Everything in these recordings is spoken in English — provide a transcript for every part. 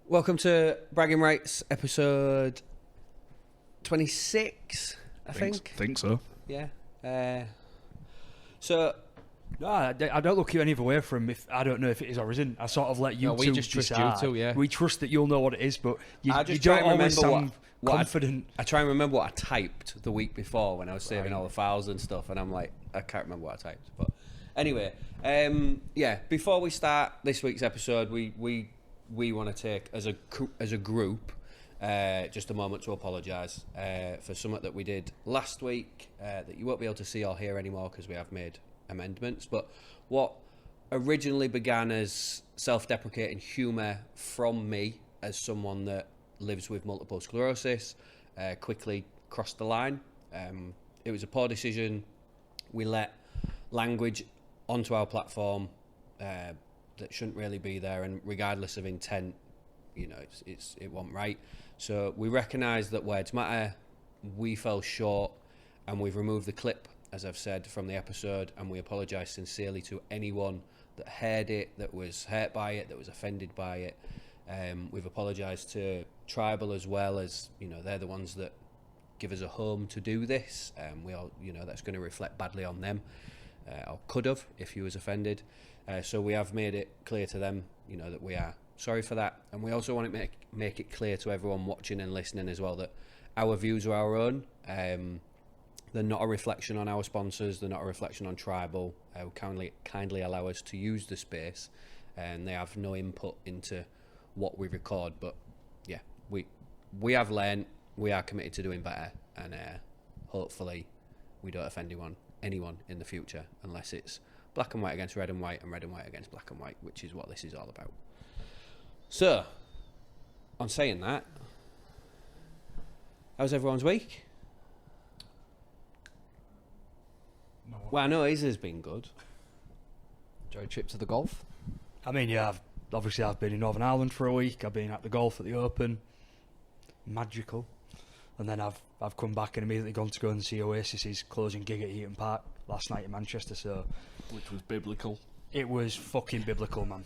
Welcome to Bragging Rights, episode 26, I think. Think so. Yeah. No, I don't look you any other way from if I don't know if it is or isn't. I sort of let you we just trust decide. you two, yeah. We trust that you'll know what it is, but you just don't try and always remember sound what confident. I try and remember what I typed the week before when I was saving all the files and stuff, and I'm like, I can't remember what I typed. But anyway, before we start this week's episode, we want to take as a group just a moment to apologise for something that we did last week that you won't be able to see or hear anymore because we have made amendments. But what originally began as self-deprecating humour from me as someone that lives with multiple sclerosis quickly crossed the line. It was a poor decision. We let language onto our platform that shouldn't really be there, and regardless of intent, it wasn't right. So we recognise that words matter. We fell short, and we've removed the clip, as I've said, from the episode, and we apologise sincerely to anyone that heard it, that was hurt by it, that was offended by it. We've apologised to Tribal as well, as they're the ones that give us a home to do this. We all, that's going to reflect badly on them, or could have if you was offended. So we have made it clear to them, that we are sorry for that, and we also want to make it clear to everyone watching and listening as well that our views are our own. They're not a reflection on our sponsors. They're not a reflection on Tribal, who kindly allow us to use the space, and they have no input into what we record. But yeah, we have learned. We are committed to doing better, and hopefully we don't offend anyone in the future, unless it's black and white against red and white against black and white, which is what this is all about. So, on saying that, how's everyone's week? Well, I know his has been good. Enjoy a trip to the golf? I mean, yeah, I've been in Northern Ireland for a week. I've been at the golf at the Open, magical, and then I've come back and immediately gone to go and see Oasis's closing gig at Eaton Park last night in Manchester. So, Which was biblical. It was fucking biblical, man.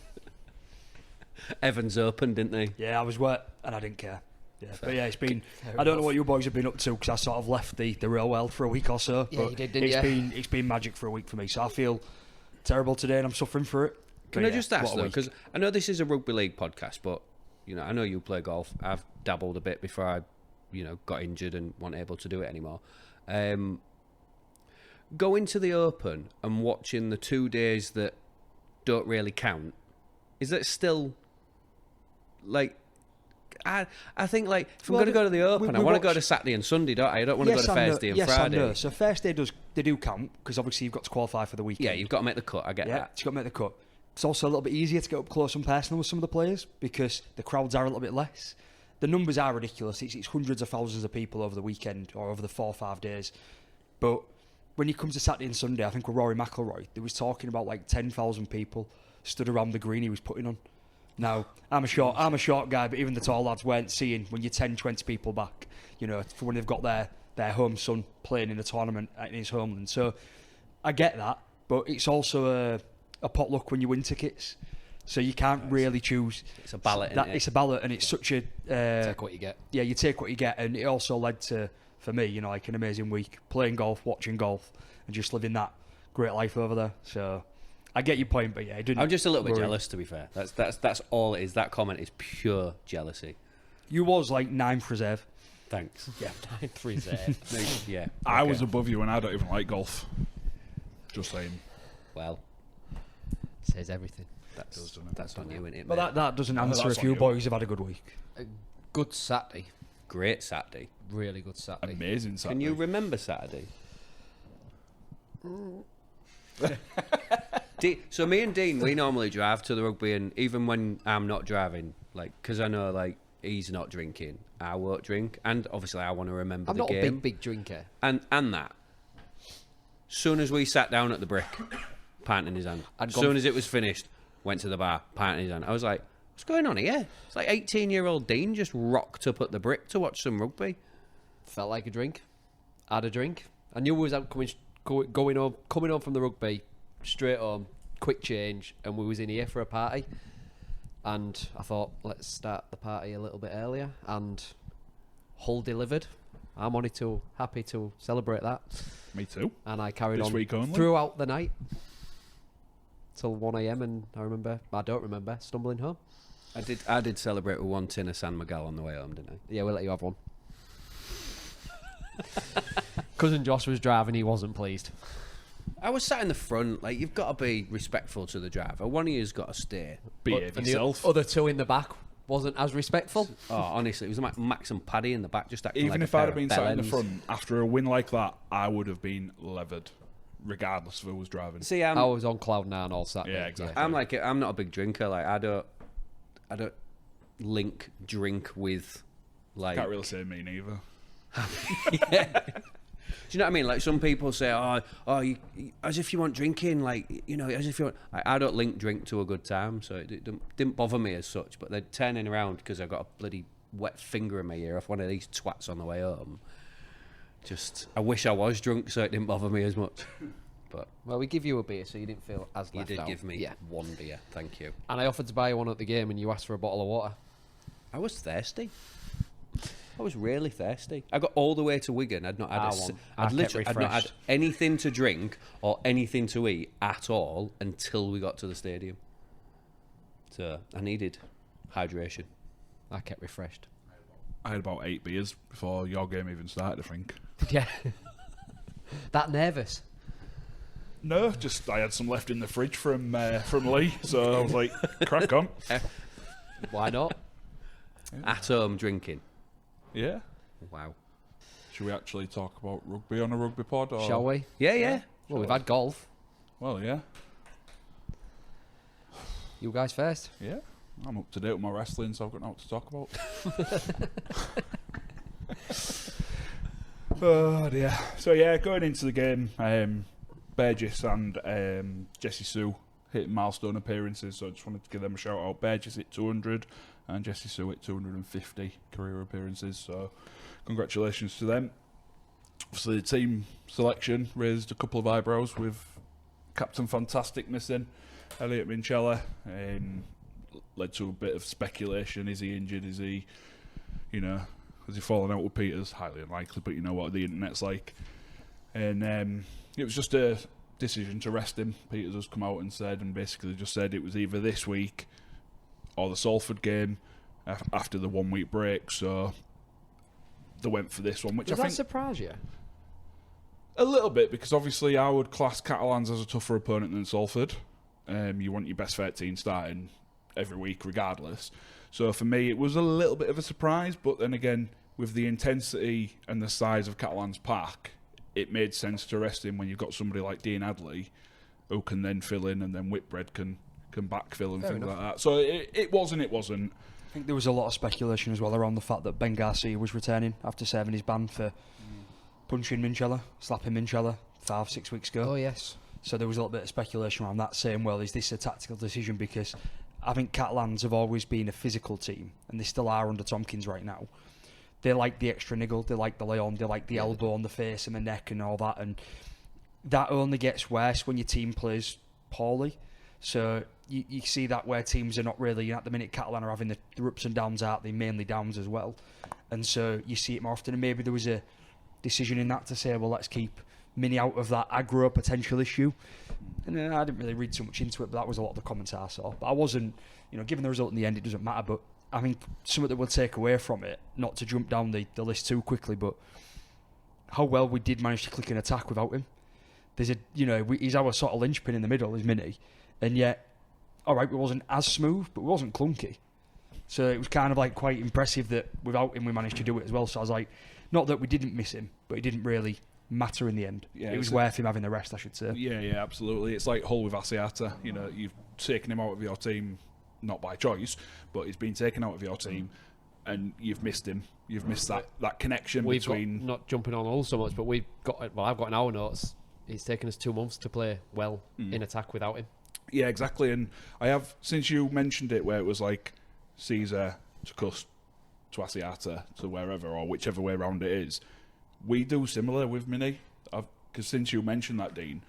Evans opened, didn't they? Yeah, I was wet and I didn't care. Yeah, but yeah, it's been. I don't know what you boys have been up to because I sort of left the real world for a week or so. Yeah, but you did, didn't you? It's been magic for a week for me, so I feel terrible today and I'm suffering for it. Can I just ask though, because I know this is a rugby league podcast, but I know you play golf. I've dabbled a bit before I, got injured and wasn't able to do it anymore. Going to the Open and watching the 2 days that don't really count, is that still like? I think like if I'm going to go to the Open, I want to go to Saturday and Sunday, don't I? I don't want to go to Thursday and Friday. Yes, so first day they do count because obviously you've got to qualify for the weekend. Yeah, you've got to make the cut. I get that. You've got to make the cut. It's also a little bit easier to get up close and personal with some of the players because the crowds are a little bit less. The numbers are ridiculous. It's hundreds of thousands of people over the weekend or over the 4 or 5 days. But when you come to Saturday and Sunday, I think with Rory McIlroy, they was talking about like 10,000 people stood around the green he was putting on. Now, I'm a short guy, but even the tall lads weren't seeing when you're 10, 20 people back, for when they've got their home son playing in a tournament in his homeland. So I get that, but it's also a potluck when you win tickets. So you can't really choose. It's a ballot, It's a ballot, and it's such a... take what you get. Yeah, you take what you get, and it also led to, for me, like an amazing week, playing golf, watching golf, and just living that great life over there. So... I get your point, but yeah, it didn't. I'm just a little bit jealous, to be fair. That's all it is. That comment is pure jealousy. You was like 9th reserve. Thanks. Yeah, 9th reserve. Yeah. I was above you, and I don't even like golf. Just saying. Well, says everything. That's on you, isn't it? But that doesn't answer if you boys have had a good week. A good Saturday. Great Saturday. Really good Saturday. Amazing Saturday. Can you remember Saturday? So me and Dean, we normally drive to the rugby, and even when I'm not driving, like, because I know like he's not drinking, I won't drink, and obviously I want to remember the game. I'm not a big drinker. And that. Soon as we sat down at the brick, pint in his hand. Soon as it was finished, went to the bar, pint in his hand. I was like, what's going on here? It's like 18-year-old Dean just rocked up at the brick to watch some rugby. Felt like a drink. Had a drink. I knew we was out coming home from the rugby, straight home, quick change, and we was in here for a party. and I thought, let's start the party a little bit earlier, and Hull delivered. I'm only too happy to celebrate that. Me too. And I carried This on week only? throughout the night till 1 a.m. and I don't remember stumbling home. I did celebrate with one tin of San Miguel on the way home, didn't I? Yeah, we'll let you have one. Cousin Josh was driving, he wasn't pleased. I was sat in the front. Like, you've got to be respectful to the driver. One of you's got to stay. Behave And yourself. the other two in the back wasn't as respectful. Oh, honestly, it was like Max and Paddy in the back, just acting Even like if a I'd pair have been of sat in the bellends. front after a win like that, I would have been levered, regardless of who was driving. See, I was on cloud nine all Saturday. Yeah, exactly. I'm not a big drinker. Like, I don't link drink with, like. Can't really say me neither. Do you know what I mean? Like, some people say, you, as if you want drinking, like, you know, as if you want. I don't link drink to a good time, so it didn't bother me as such. But they're turning around because I got a bloody wet finger in my ear off one of these twats on the way home. Just, I wish I was drunk so it didn't bother me as much. But Well, we give you a beer so you didn't feel as you left did out. give me Yeah. one beer, thank you. And I offered to buy you one at the game and you asked for a bottle of water. I was thirsty. I was really thirsty. I got all the way to Wigan. I'd not had I I'd kept literally I'd not had refreshed. anything to drink or anything to eat at all until we got to the stadium. So I needed hydration. I kept refreshed. I had about 8 beers before your game even started, I think. Yeah. That nervous. No, just I had some left in the fridge from Lee, so I was like, crack on. Why not? At home drinking. Yeah. Wow. Should we actually talk about rugby on a rugby pod? Or? Shall we? Yeah. Well, we've had golf. Well, yeah. You guys first. Yeah. I'm up to date with my wrestling, so I've got nothing to talk about. Oh, dear. So, yeah, going into the game, Burgess and Jessie Sue hit milestone appearances, so I just wanted to give them a shout out. Burgess hit 200 and Jessie Sue hit 250 career appearances, so congratulations to them. Obviously, the team selection raised a couple of eyebrows with Captain Fantastic missing, Elliot Minchella, led to a bit of speculation. Is he injured? Is he, has he fallen out with Peters? Highly unlikely, but you know what the internet's like. And it was just a decision to rest him. Peters has come out and said, and basically just said it was either this week or the Salford game after the 1 week break. So they went for this one, which Does I that think surprise you? a little bit, because obviously I would class Catalans as a tougher opponent than Salford. You want your best 13 starting every week regardless. So for me it was a little bit of a surprise, but then again, with the intensity and the size of Catalan's pack, it made sense to rest him when you've got somebody like Dean Adley who can then fill in, and then Whitbread can backfill and Fair things enough. like that. So it wasn't. I think there was a lot of speculation as well around the fact that Ben Garcia was returning after serving his ban for punching Minchella, slapping Minchella 5-6 weeks ago. Oh, yes. So there was a little bit of speculation around that, saying, well, is this a tactical decision? Because I think Catalans have always been a physical team, and they still are under Tompkins right now. They like the extra niggle, they like the lay on, they like the elbow on the face and the neck and all that, and that only gets worse when your team plays poorly. So you see that where teams are not really, at the minute Catalan are having the ups and downs, aren't they? Mainly downs as well. And so you see it more often, and maybe there was a decision in that to say, well, let's keep Mini out of that aggro potential issue. And I didn't really read too much into it, but that was a lot of the comments I saw. But I wasn't, given the result in the end, it doesn't matter. But I think something that we'll take away from it, not to jump down the list too quickly, but how well we did manage to click an attack without him. There's he's our sort of linchpin in the middle, is Mini. And yet, all right, it wasn't as smooth, but it wasn't clunky. So it was kind of like quite impressive that without him we managed to do it as well. So I was like, not that we didn't miss him, but it didn't really matter in the end. Yeah, it was worth him having the rest, I should say. Yeah, absolutely. It's like Hull with Asiata. You've taken him out of your team, not by choice, but he's been taken out of your team, and you've missed him. You've missed that connection We've between. got, not jumping on Hull so much, but I've got in our notes, it's taken us 2 months to play well in attack without him. Yeah, exactly. And I have, since you mentioned it, where it was like Caesar to Cust to Asiata to wherever, or whichever way around it is, we do similar with Mini. Because since you mentioned that, Dean,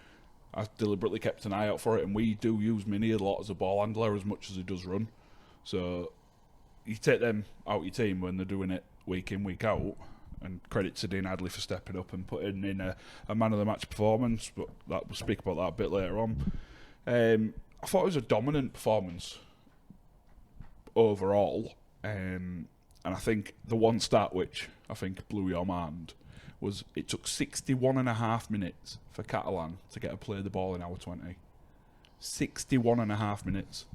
I've deliberately kept an eye out for it, and we do use Mini a lot as a ball handler as much as he does run. So you take them out your team when they're doing it week in, week out, and credit to Dean Hadley for stepping up and putting in a man of the match performance, but we'll speak about that a bit later on. I thought it was a dominant performance overall, and I think the one stat which I think blew your mind was it took 61.5 minutes for Catalan to get a play of the ball in hour 20. 61.5 minutes.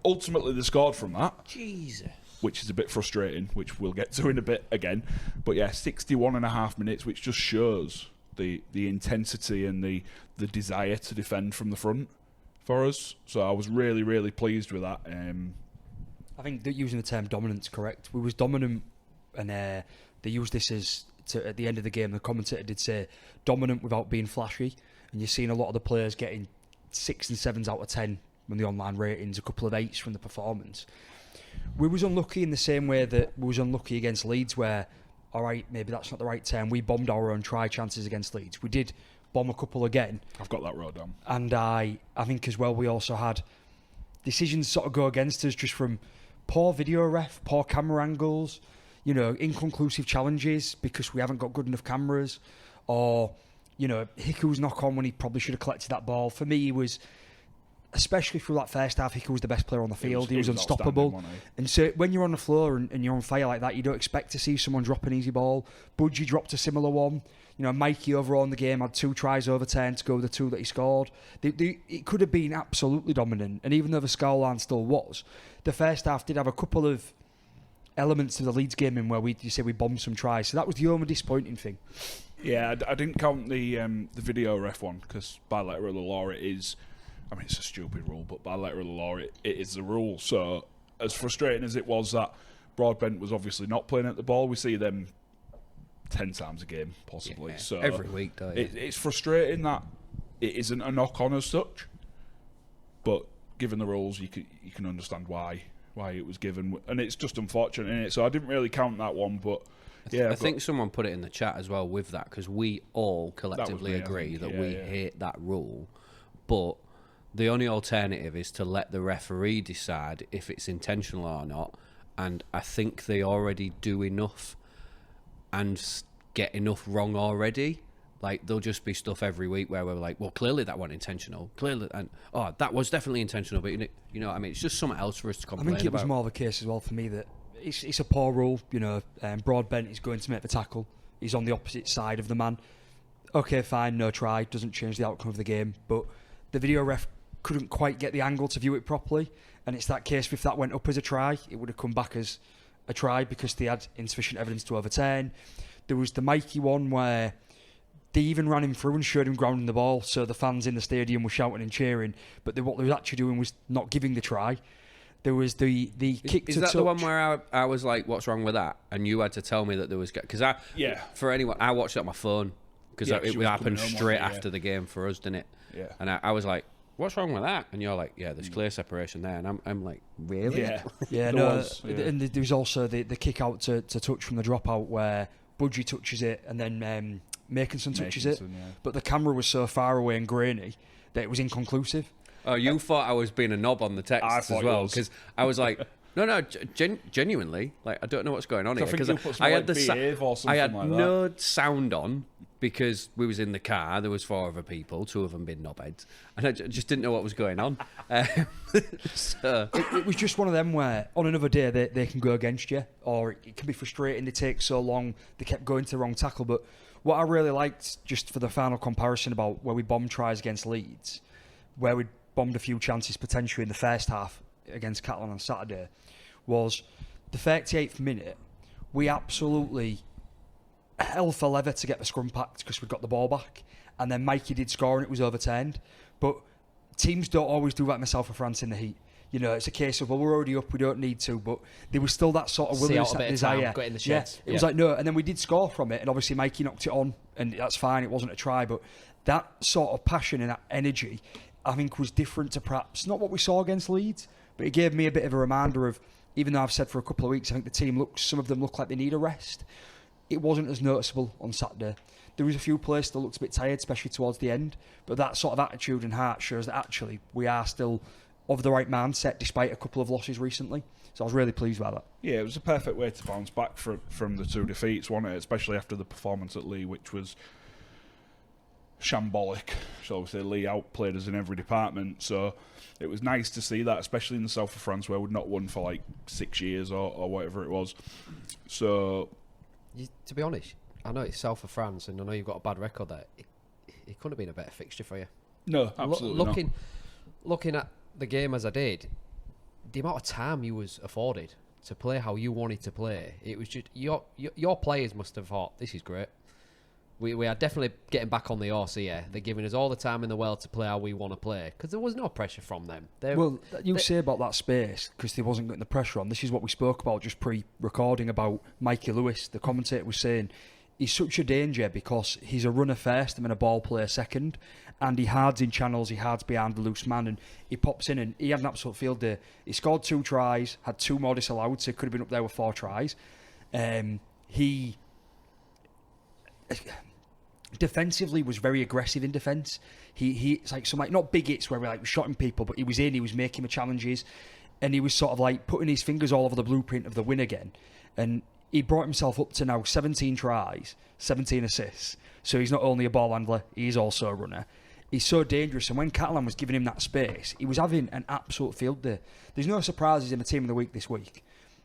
Ultimately, they scored from that. Jesus. Which is a bit frustrating, which we'll get to in a bit again. But yeah, 61.5 minutes, which just shows the intensity and the desire to defend from the front for us. So I was really, really pleased with that. I think that using the term dominant's correct. We was dominant, and they used this at the end of the game. The commentator did say dominant without being flashy, and you're seeing a lot of the players getting 6 and 7s out of 10 from the online ratings, a couple of 8s from the performance. We was unlucky in the same way that we was unlucky against Leeds, where, all right, maybe that's not the right term, we bombed our own try chances against Leeds. We did bomb a couple again. I've got that wrote down. And I think as well we also had decisions sort of go against us just from poor video ref, poor camera angles, inconclusive challenges because we haven't got good enough cameras, or, Hiku's knock on when he probably should have collected that ball. For me, he was, especially through that first half, Hiku was the best player on the field. He was unstoppable. And so when you're on the floor and you're on fire like that, you don't expect to see someone drop an easy ball. Budgie dropped a similar one. Mikey overall in the game had 2 tries overturned to go with the 2 that he scored. It could have been absolutely dominant. And even though the scoreline still was, the first half did have a couple of elements to the Leeds game in where we bombed some tries. So that was the only disappointing thing. Yeah, I didn't count the video ref one because by letter of the law it is. I mean, it's a stupid rule, but by letter of the law, it is the rule. So, as frustrating as it was that Broadbent was obviously not playing at the ball, we see them 10 times a game, possibly. Yeah, so every week, don't you? It's frustrating that it isn't a knock-on as such, but given the rules, you can understand why it was given, and it's just unfortunate, isn't it? So I didn't really count that one, but yeah. I think someone put it in the chat as well with that, because we all collectively me, agree that yeah, we hate that rule, but the only alternative is to let the referee decide if it's intentional or not, and I think they already do enough and get enough wrong already. Like, there'll just be stuff every week where we're like, well, clearly that wasn't intentional. Clearly, and that was definitely intentional, but you know what I mean? It's just something else for us to complain about. I think it was more of a case as well for me that it's a poor rule. Broadbent is going to make the tackle. He's on the opposite side of the man. Okay, fine, no try. Doesn't change the outcome of the game. But the video ref couldn't quite get the angle to view it properly. And it's that case, if that went up as a try, it would have come back as a try because they had insufficient evidence to overturn. There was the Mikey one where they even ran him through and showed him grounding the ball, so the fans in the stadium were shouting and cheering, but what they were actually doing was not giving the try. There was the kick to touch. Is that the one where I was like, what's wrong with that? And you had to tell me that there was... Because for anyone, I watched it on my phone, because it happened straight after the game for us, didn't it? Yeah. And I was like, what's wrong with that? And you're like, yeah, there's clear separation there. And I'm like, really? Yeah, and there was also the kick out to touch from the dropout where Budgie touches it and then Makinson touches it. Yeah. But the camera was so far away and grainy that it was inconclusive. Oh, you thought I was being a knob on the text as well? Because I was like, no, genuinely, like, I don't know what's going on here. Because I had no sound on because we was in the car. There was 4 other people, 2 of them being knobheads, and I just didn't know what was going on. So. It was just one of them where on another day they can go against you, or it can be frustrating. They take so long. They kept going to the wrong tackle. But what I really liked, just for the final comparison about where we bombed tries against Leeds, where we bombed a few chances potentially in the first half against Catalans on Saturday, was the 38th minute. We absolutely hell for leather to get the scrum packed because we got the ball back, and then Mikey did score and it was overturned. But teams don't always do that in the south of France in the heat. It's a case of, well, we're already up, we don't need to, but there was still that sort of willingness, that desire. Got in the sheds. It was like, no, and then we did score from it, and obviously Mikey knocked it on, and that's fine, it wasn't a try, but that sort of passion and that energy, I think, was different to perhaps not what we saw against Leeds, but it gave me a bit of a reminder of, even though I've said for a couple of weeks, I think the team some of them look like they need a rest. It wasn't as noticeable on Saturday. There was a few players that looked a bit tired, especially towards the end, but that sort of attitude and heart shows that actually we are still of the right mindset despite a couple of losses recently. So I was really pleased by that. Yeah, it was a perfect way to bounce back from the 2 defeats, wasn't it? Especially after the performance at Lee, which was shambolic. So obviously Lee outplayed us in every department. So it was nice to see that, especially in the south of France where we'd not won for like 6 years or whatever it was. So, To be honest, I know it's south of France, and I know you've got a bad record there. It couldn't have been a better fixture for you. no, absolutely not. Looking at the game as I did, the amount of time you was afforded to play how you wanted to play, it was just your players must have thought, this is great. We are definitely getting back on the horse here. They're giving us all the time in the world to play how we want to play, because there was no pressure from them. You say about that space because they wasn't getting the pressure on. This is what we spoke about just pre-recording about Mikey Lewis. The commentator was saying he's such a danger because he's a runner first and then a ball player second, and he hards in channels, he hards behind the loose man, and he pops in, and he had an absolute field day. He scored 2 tries, had 2 more disallowed, so he could have been up there with 4 tries. He defensively was very aggressive in defence. It's like some, like, not big hits where we're shotting people, but he was making the challenges, and he was sort of like putting his fingers all over the blueprint of the win again. And he brought himself up to now 17 tries, 17 assists. So he's not only a ball handler, he's also a runner. He's so dangerous, and when Catalan was giving him that space, he was having an absolute field day. There's no surprises in the team of the week this week.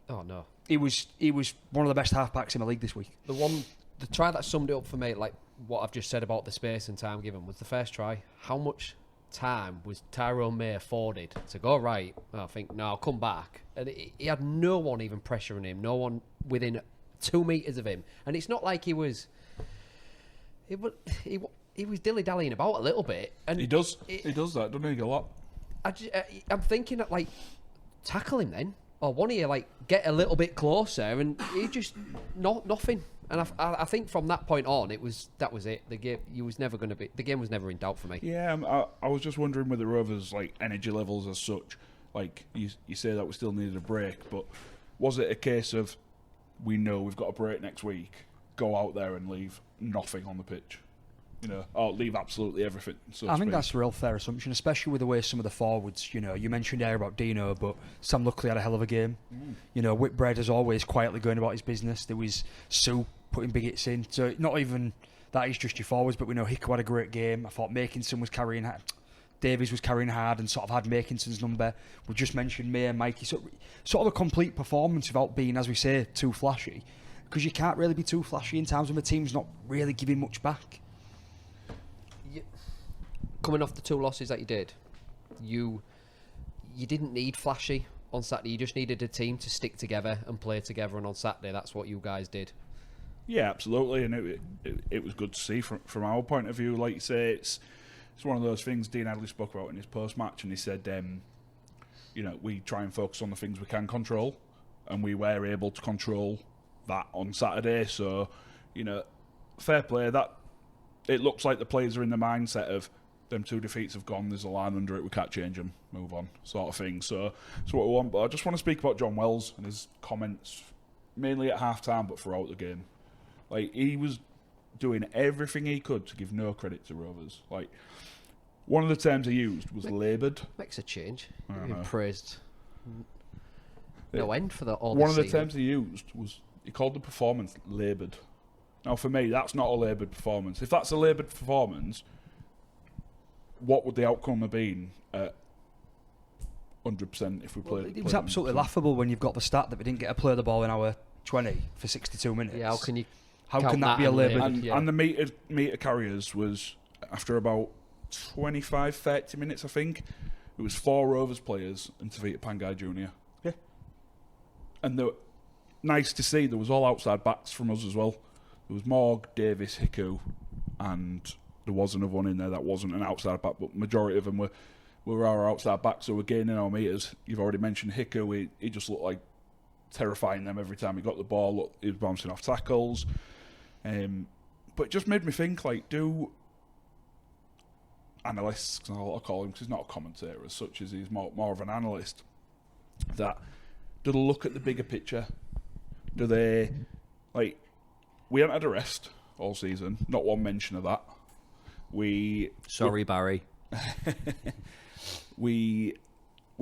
Oh no, He was one of the best halfbacks in the league this week. The try that summed it up for me, like what I've just said about the space and time given, was the first try. How much time was Tyrone May afforded to go right? I think, no, I'll come back. And he had no one even pressuring him, no one within 2 metres of him. And it's not like he was dilly-dallying about a little bit. And He does that, doesn't he, a lot? I'm thinking that, like, tackle him then. Or one of you, like, get a little bit closer, and he just nothing. And I think from that point on, that was it. The game was never in doubt for me. Yeah, I was just wondering with the Rovers, like, energy levels as such. Like, you say that we still needed a break, but was it a case of, we know we've got a break next week, go out there and leave nothing on the pitch? Or leave absolutely everything. I think that's a real fair assumption, especially with the way some of the forwards, you mentioned there about Dino, but Sam Luckley had a hell of a game. Whitbread is always quietly going about his business. There was Sue putting big hits in. So not even that is just your forwards, but we know Hickey had a great game. I thought Makinson was carrying hard. Davies was carrying hard and sort of had Makinson's number. We just mentioned May and Mikey. Sort of a complete performance without being, as we say, too flashy. Because you can't really be too flashy in times when the team's not really giving much back. Coming off the 2 losses that you did, you didn't need flashy on Saturday. You just needed a team to stick together and play together, and on Saturday that's what you guys did. Yeah, absolutely, and it was good to see from our point of view. Like you say, it's one of those things Dean Adley spoke about in his post-match, and he said, we try and focus on the things we can control, and we were able to control that on Saturday. So, fair play. That it looks like the players are in the mindset of, them 2 defeats have gone, there's a line under it, we can't change them, move on, sort of thing. So that's what we want. But I just want to speak about John Wells and his comments, mainly at half-time, but throughout the game. Like, he was doing everything he could to give no credit to Rovers. Like, one of the terms he used was laboured. Makes a change. You've been praised no end for all One of the season. terms he used was, he called the performance laboured. Now, for me, that's not a laboured performance. If that's a laboured performance, what would the outcome have been at 100% if we played? It was absolutely laughable when you've got the stat that we didn't get to play the ball in hour 20 for 62 minutes. Yeah, how can that be a laboured? And the meter carriers was, after about 25, 30 minutes, I think, it was 4 Rovers players and Tavita Pangai Jr. Yeah. And nice to see, there was all outside backs from us as well. There was Morg, Davis, Hiku, and there was another one in there that wasn't an outside back, but majority of them were our outside backs, so we're gaining our meters. You've already mentioned Hiku, he just looked like terrifying them every time he got the ball. Look, he was bouncing off tackles. But it just made me think, like, do analysts, cause I'll call him, because he's not a commentator as such, as he's more of an analyst, that do they look at the bigger picture? Do they, like, we haven't had a rest all season, not one mention of that. Sorry, Barry. we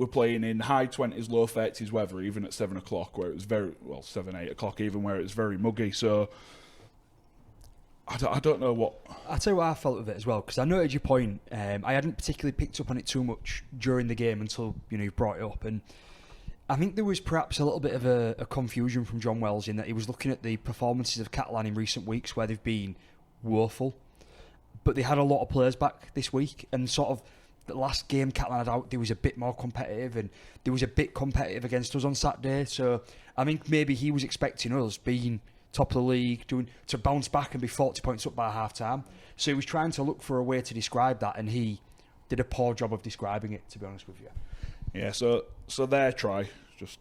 we're playing in high 20s, low 30s weather, even at 7 o'clock, where it was 7, 8 o'clock, even where it was very muggy. So I don't know what. I'll tell you what I felt of it as well, because I noted your point. I hadn't particularly picked up on it too much during the game until you brought it up, and I think there was perhaps a little bit of a confusion from John Wells in that he was looking at the performances of Catalan in recent weeks where they've been woeful, but they had a lot of players back this week, and sort of the last game Catalan had out, they was a bit more competitive, and they was a bit competitive against us on Saturday. So I think maybe he was expecting us being top of the league, to bounce back and be 40 points up by half time. So he was trying to look for a way to describe that, and he did a poor job of describing it, to be honest with you. Yeah, so their try, just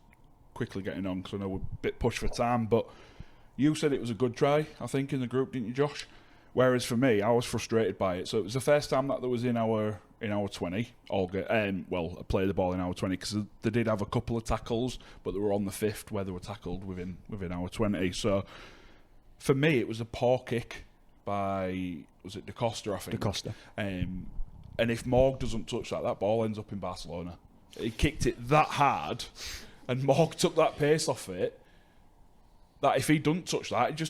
quickly getting on, because I know we're a bit pushed for time, but you said it was a good try, I think, in the group, didn't you, Josh? Whereas for me, I was frustrated by it. So it was the first time that there was in our 20, I played the ball in our 20, because they did have a couple of tackles, but they were on the 5th where they were tackled within our 20. So for me, it was a poor kick by, was it Da Costa, I think? Da Costa. And if Morg doesn't touch that ball ends up in Barcelona. He kicked it that hard, and Morg took that pace off it, that if he doesn't touch that,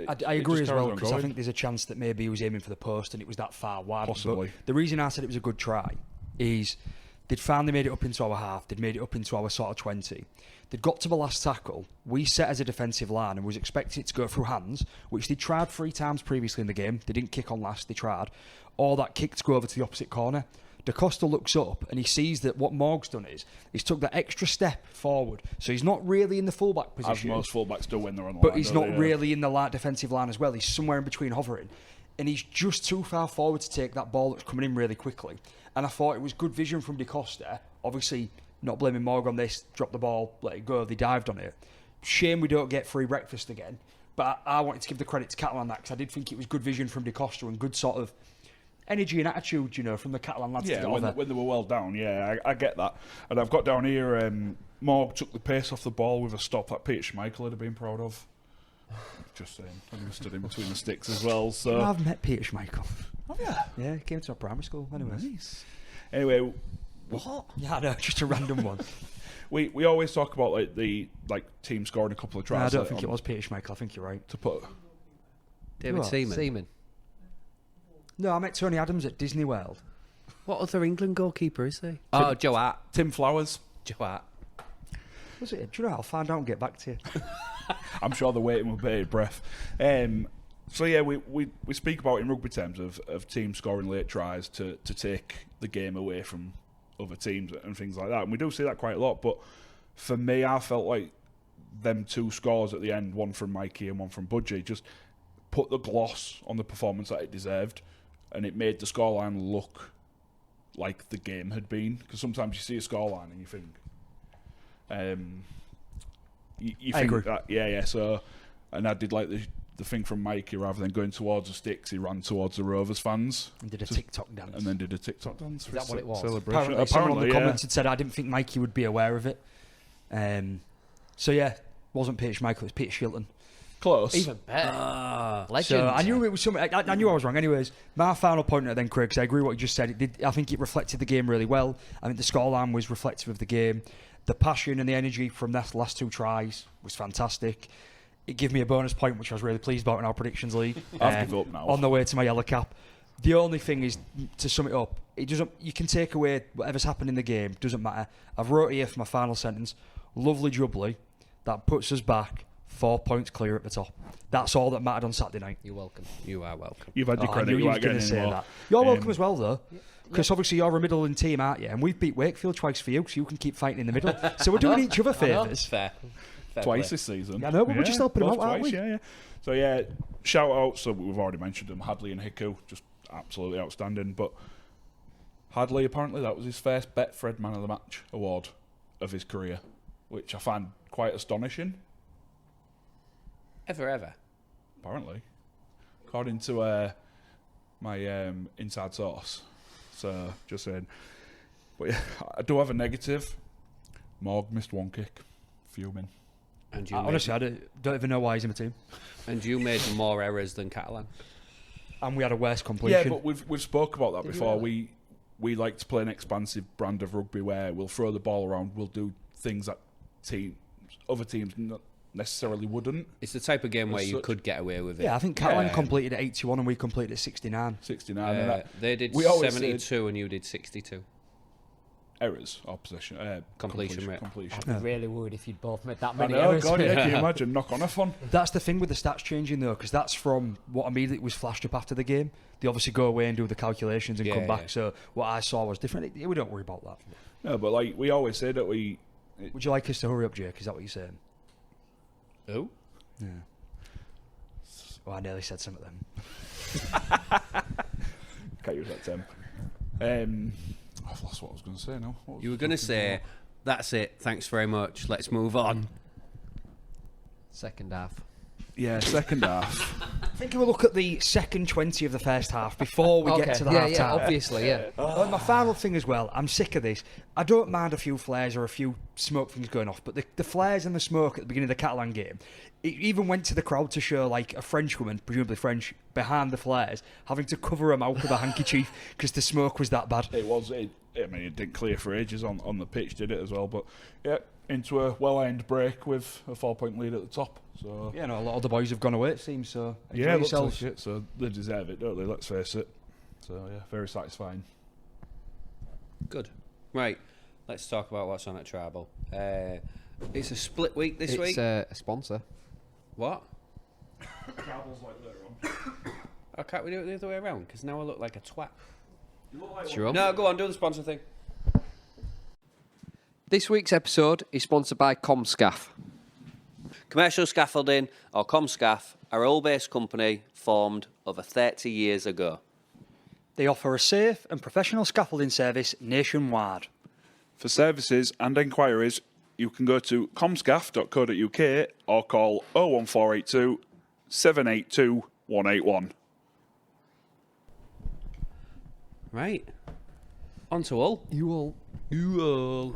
I agree as well, because I think there's a chance that maybe he was aiming for the post and it was that far wide. Possibly. But the reason I said it was a good try is they'd finally made it up into our half, they'd made it up into our sort of 20. They'd got to the last tackle, we set as a defensive line and was expecting it to go through hands, which they tried 3 times previously in the game. They didn't kick on last, they tried. Or that kick to go over to the opposite corner. Da Costa looks up and he sees that what Morg's done is he's took that extra step forward, so he's not really in the fullback position. As most fullbacks do when they're on the but line, he's not really in the defensive line as well. He's somewhere in between hovering, and he's just too far forward to take that ball that's coming in really quickly. And I thought it was good vision from Da Costa. Obviously, not blaming Morg on this. Dropped the ball, let it go. They dived on it. Shame we don't get free breakfast again. But I wanted to give the credit to Catalan on that, because I did think it was good vision from Da Costa and good sort of energy and attitude, from the Catalan lads. Yeah, when they were well down, I get that. And I've got down here, Morg took the pace off the ball with a stop that Peter Schmeichel would have been proud of. Just saying. And he stood in between the sticks as well. So I've met Peter Schmeichel. Have you? Yeah, he came to our primary school. Anyways. Nice. Anyway, what? Yeah, I know, just a random one. we always talk about the team scoring a couple of tries. No, I don't think it was Peter Schmeichel. I think you're right. To put David Seaman. No, I met Tony Adams at Disney World. What other England goalkeeper is he? Oh, Joe Hart. Tim Flowers. Joe Hart. Was it? Do you know? I'll find out and get back to you. I'm sure they're waiting with bated breath. So yeah, we speak about in rugby terms of teams scoring late tries to take the game away from other teams and things like that, and we do see that quite a lot. But for me, I felt like them 2 scores at the end, one from Mikey and one from Budgie, just put the gloss on the performance that it deserved, and it made the scoreline look like the game had been. Because sometimes you see a scoreline and you think, you think agree. that, yeah. So, and I did like the thing from Mikey, rather than going towards the sticks, he ran towards the Rovers fans and did a TikTok dance. And then did a TikTok dance. Is that what it was? Celebration. Apparently someone in the comments had said I didn't think Mikey would be aware of it. So yeah, wasn't Peter Schmeichel, it was Peter Shilton. Close. Even better. Legend. So I knew it was something. I knew I was wrong. Anyways, my final point then, Craig, because I agree with what you just said. I think it reflected the game really well. I think the scoreline was reflective of the game. The passion and the energy from the last 2 tries was fantastic. It gave me a bonus point, which I was really pleased about in our predictions league. I've given up now. On the way to my yellow cap. The only thing is, to sum it up, it doesn't. You can take away whatever's happened in the game. Doesn't matter. I've wrote here for my final sentence. Lovely jubbly. That puts us back 4 points clear at the top. That's all that mattered on Saturday night. You're welcome. You are welcome. You've had your I credit. knew You you were weren't going getting to say any more. that. You're welcome as well, though. Because obviously you're a Midland team, aren't you? And we've beat Wakefield twice for you, so you can keep fighting in the middle. So we're doing each other favours. Fair. Twice play. this season. Yeah, I know, but we're just helping them both out, aren't twice, we? Yeah. So yeah, shout out. So we've already mentioned them, Hadley and Hiku, just absolutely outstanding. But Hadley, apparently that was his first Betfred Man of the Match award of his career, which I find quite astonishing. Ever. Apparently, according to my inside source. So just saying. But yeah, I do have a negative. Morg missed 1 kick. Fuming. And you Honestly, I don't even know why he's in the team. and you made more errors than Catalan. And we had a worse completion. Yeah, but we've spoke about that before. We we like to play an expansive brand of rugby where we'll throw the ball around, we'll do things that other teams not necessarily wouldn't. It's the type of game where you such. could get away with it. Yeah, I think Catalan completed at 81 and we completed at 69. 69. And that, They did we always 72 and you did 62. errors or possession. Completion rate. Completion. I'd be really worried if you'd both made that I many know, errors. God, yeah, can you imagine? Knock on a fun. That's the thing with the stats changing though, because that's from what immediately was flashed up after the game. They obviously go away and do the calculations and come back. So what I saw was different. We don't worry about that. No, but like we always say that we. Would you like us to hurry up, Jake? Is that what you're saying? Who? Yeah. Oh, I nearly said some of them. Can't use that term. I've lost what I was going to say now. What was You were I going to talking say, about? that's it, thanks very much, let's move on. Second half. Yeah, second half. I think we'll look at the second 20 of the first half before we get to the half time. obviously, yeah. My final thing as well, I'm sick of this. I don't mind a few flares or a few smoke things going off, but the flares and the smoke at the beginning of the Catalan game, it even went to the crowd to show like a French woman, presumably French, behind the flares, having to cover her mouth with a handkerchief because the smoke was that bad. It was. I mean, it didn't clear for ages on the pitch, did it as well? But yeah, into a well-aimed break with a 4-point lead at the top. So Yeah, no, a lot of the boys have gone away, it seems, so enjoy yeah, looks yourselves. like it. So they deserve it, don't they? Let's face it. So yeah, very satisfying. Good. Right, let's talk about what's on at Tribal. It's a split week this week. It's a sponsor. What? Tribal's like later on. Oh, can't we do it the other way around? Because now I look like a twat. It's your own. No, go on, do the sponsor thing. This week's episode is sponsored by Comscaff. Commercial Scaffolding, or Comscaff, are a Hull-based company formed over 30 years ago. They offer a safe and professional scaffolding service nationwide. For services and enquiries, you can go to comscaff.co.uk or call 01482 782 181. Right. On to Hull. You all.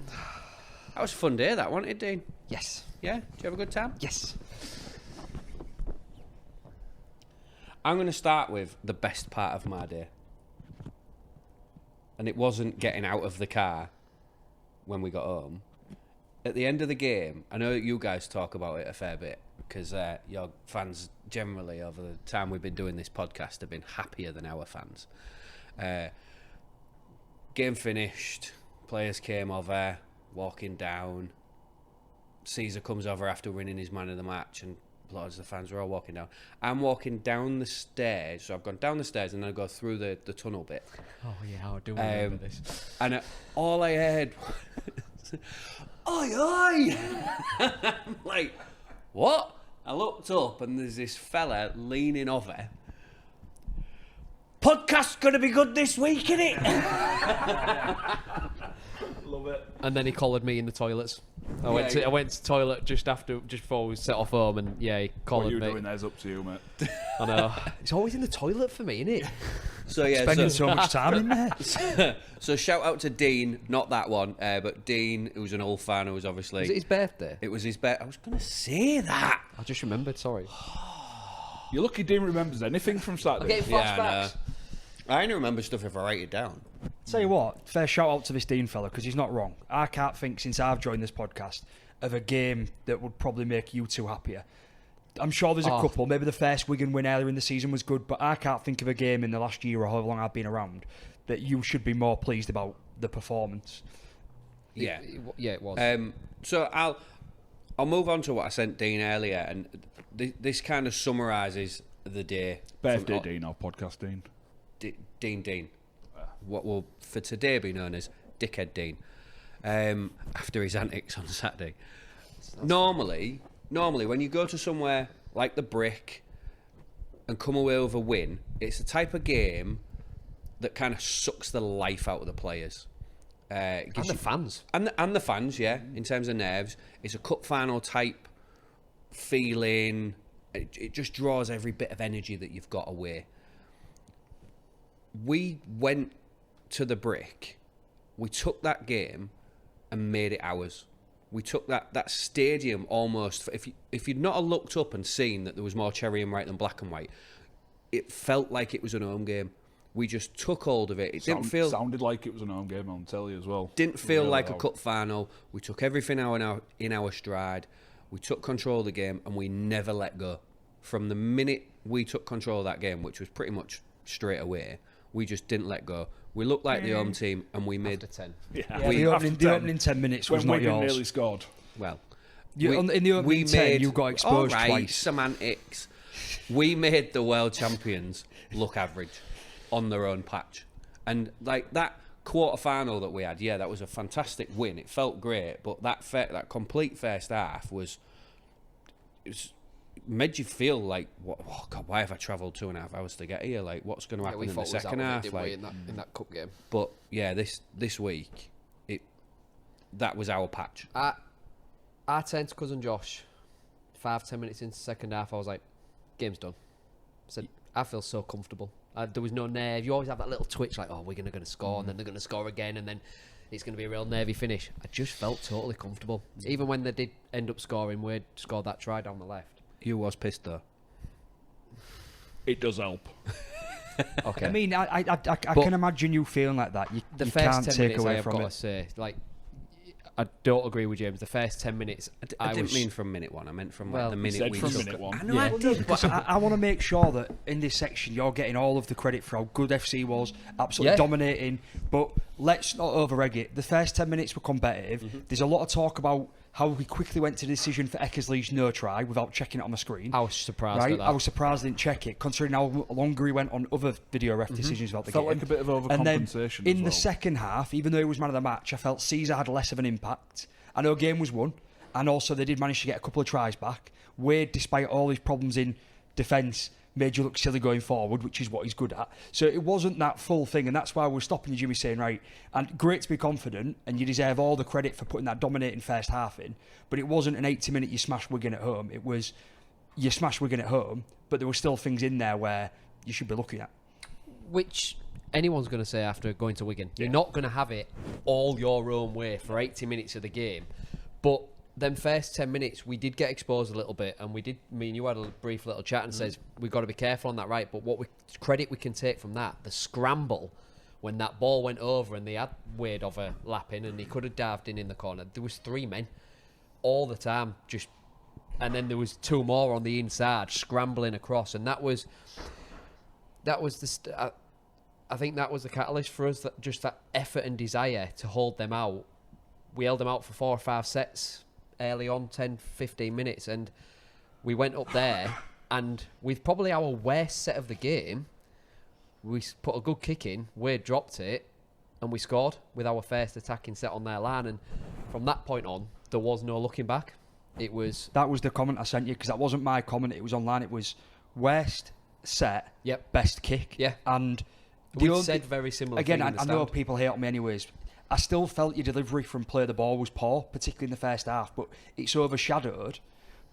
That was a fun day, that, wasn't it, Dean? Yes. Yeah? Did you have a good time? Yes. I'm going to start with the best part of my day. And it wasn't getting out of the car when we got home. At the end of the game, I know that you guys talk about it a fair bit because your fans generally over the time we've been doing this podcast have been happier than our fans. Game finished, players came over, walking down. Caesar comes over after winning his man of the match and applauds the fans. We're all walking down. I'm walking down the stairs, so I've gone down the stairs and then I go through the tunnel bit. Oh, yeah, I do remember this. And all I heard was, oi, oi! I'm like, what? I looked up and there's this fella leaning over. Podcast's going to be good this week, innit? Love it. And then he collared me in the toilets. I went to the toilet just before we set off home, and yeah, he What collared you me. doing there's up to you, mate. I know. It's always in the toilet for me, isn't it? So yeah, Spending so much time in there. so shout out to Dean, not that one, but Dean, who's an old fan, who was obviously... Was it his birthday? It was his bet. I was going to say that. I just remembered. Sorry. You're lucky Dean remembers anything from Saturday. Yeah, I only remember stuff if I write it down. Tell you what, fair shout out to this Dean fella because he's not wrong. I can't think since I've joined this podcast of a game that would probably make you two happier. I'm sure there's a couple. Maybe the first Wigan win earlier in the season was good, but I can't think of a game in the last year or however long I've been around that you should be more pleased about the performance. Yeah. It was. So I'll move on to what I sent Dean earlier, and this kind of summarises the day. Birthday Dean or podcast Dean? Dean. What will for today be known as Dickhead Dean. After his antics on Saturday. Normally, when you go to somewhere like the Brick and come away with a win, it's the type of game that kind of sucks the life out of the players. And the fans. And the fans, yeah, in terms of nerves. It's a cup final type feeling. It just draws every bit of energy that you've got away. We went to the Brick. We took that game and made it ours. We took that stadium almost. If you'd not have looked up and seen that there was more cherry and white than black and white, it felt like it was an home game. We just took hold of it. It didn't feel sounded like it was an home game on telly as well. Didn't feel Really like a loud. cup final. We took everything in our stride. We took control of the game, and we never let go. From the minute we took control of that game, which was pretty much straight away, we just didn't let go. We looked like the home team, and we made After 10. Yeah, We- the after opening 10 minutes was when not Wigan yours. nearly scored. well. In the opening 10, you got exposed all right, twice. Semantics. We made the world champions look average on their own patch, and like that quarter final that we had, yeah, that was a fantastic win. It felt great, but that complete first half it made you feel like, oh God, why have I travelled 2.5 hours to get here? Like, what's going to happen we in the thought we was second out of it, half? didn't we, Like, in that cup game. but yeah, this week, that was our patch. I turned to cousin Josh 5-10 minutes into the second half. I was like, game's done. I said, I feel so comfortable. There was no nerve. You always have that little twitch like, oh, we're going to score, and then they're going to score again, and then it's going to be a real nervy finish. I just felt totally comfortable. Even when they did end up scoring, Wade scored that try down the left. You was pissed though. It does help. Okay. I mean, I can imagine you feeling like that. You The you first can't 10 take minutes, I away have from got to it. say, like, I don't agree with James. The first 10 minutes, I didn't was mean from minute one. I meant from Well, the you minute said we from took minute one. I know Yeah. I did, Because but I want to make sure that in this section you're getting all of the credit for how good FC was, absolutely Yeah. dominating. But let's not over-egg it. The first 10 minutes were competitive. There's a lot of talk about how we quickly went to the decision for Eckersley's no try without checking it on the screen. I was surprised Right, at that. I was surprised I didn't check it, considering how longer he went on other video ref decisions about the Felt game. like a bit of And then overcompensation in as the well. second half, even though he was man of the match, I felt Caesar had less of an impact. I know game was won, and also they did manage to get a couple of tries back. Wade, despite all his problems in defence, made you look silly going forward, which is what he's good at. So it wasn't that full thing, and that's why we're stopping you, Jimmy, saying, right, and great to be confident, and you deserve all the credit for putting that dominating first half in, but it wasn't an 80-minute you smash Wigan at home. It was you smash Wigan at home, but there were still things in there where you should be looking at. Which anyone's going to say after going to Wigan. You're not going to have it all your own way for 80 minutes of the game. But them first 10 minutes, we did get exposed a little bit, and me and you had a brief little chat and says, we've got to be careful on that, right? But credit we can take from that, the scramble, when that ball went over and they had Wade overlapping and he could have dived in the corner. There was 3 men all the time, and then there was 2 more on the inside scrambling across, and that was I think that was the catalyst for us, that just that effort and desire to hold them out. We held them out for 4 or 5 sets early on, 10, 15 minutes, and we went up there, and with probably our worst set of the game, we put a good kick in, Wade dropped it, and we scored with our first attacking set on their line, and from that point on, there was no looking back. It was... That was the comment I sent you, because that wasn't my comment, it was online. It was worst set, Yep. best kick. Yeah. And We only- said very similar again, thing in the I know stand. people hate on me anyways. I still felt your delivery from play the ball was poor, particularly in the first half, but it's overshadowed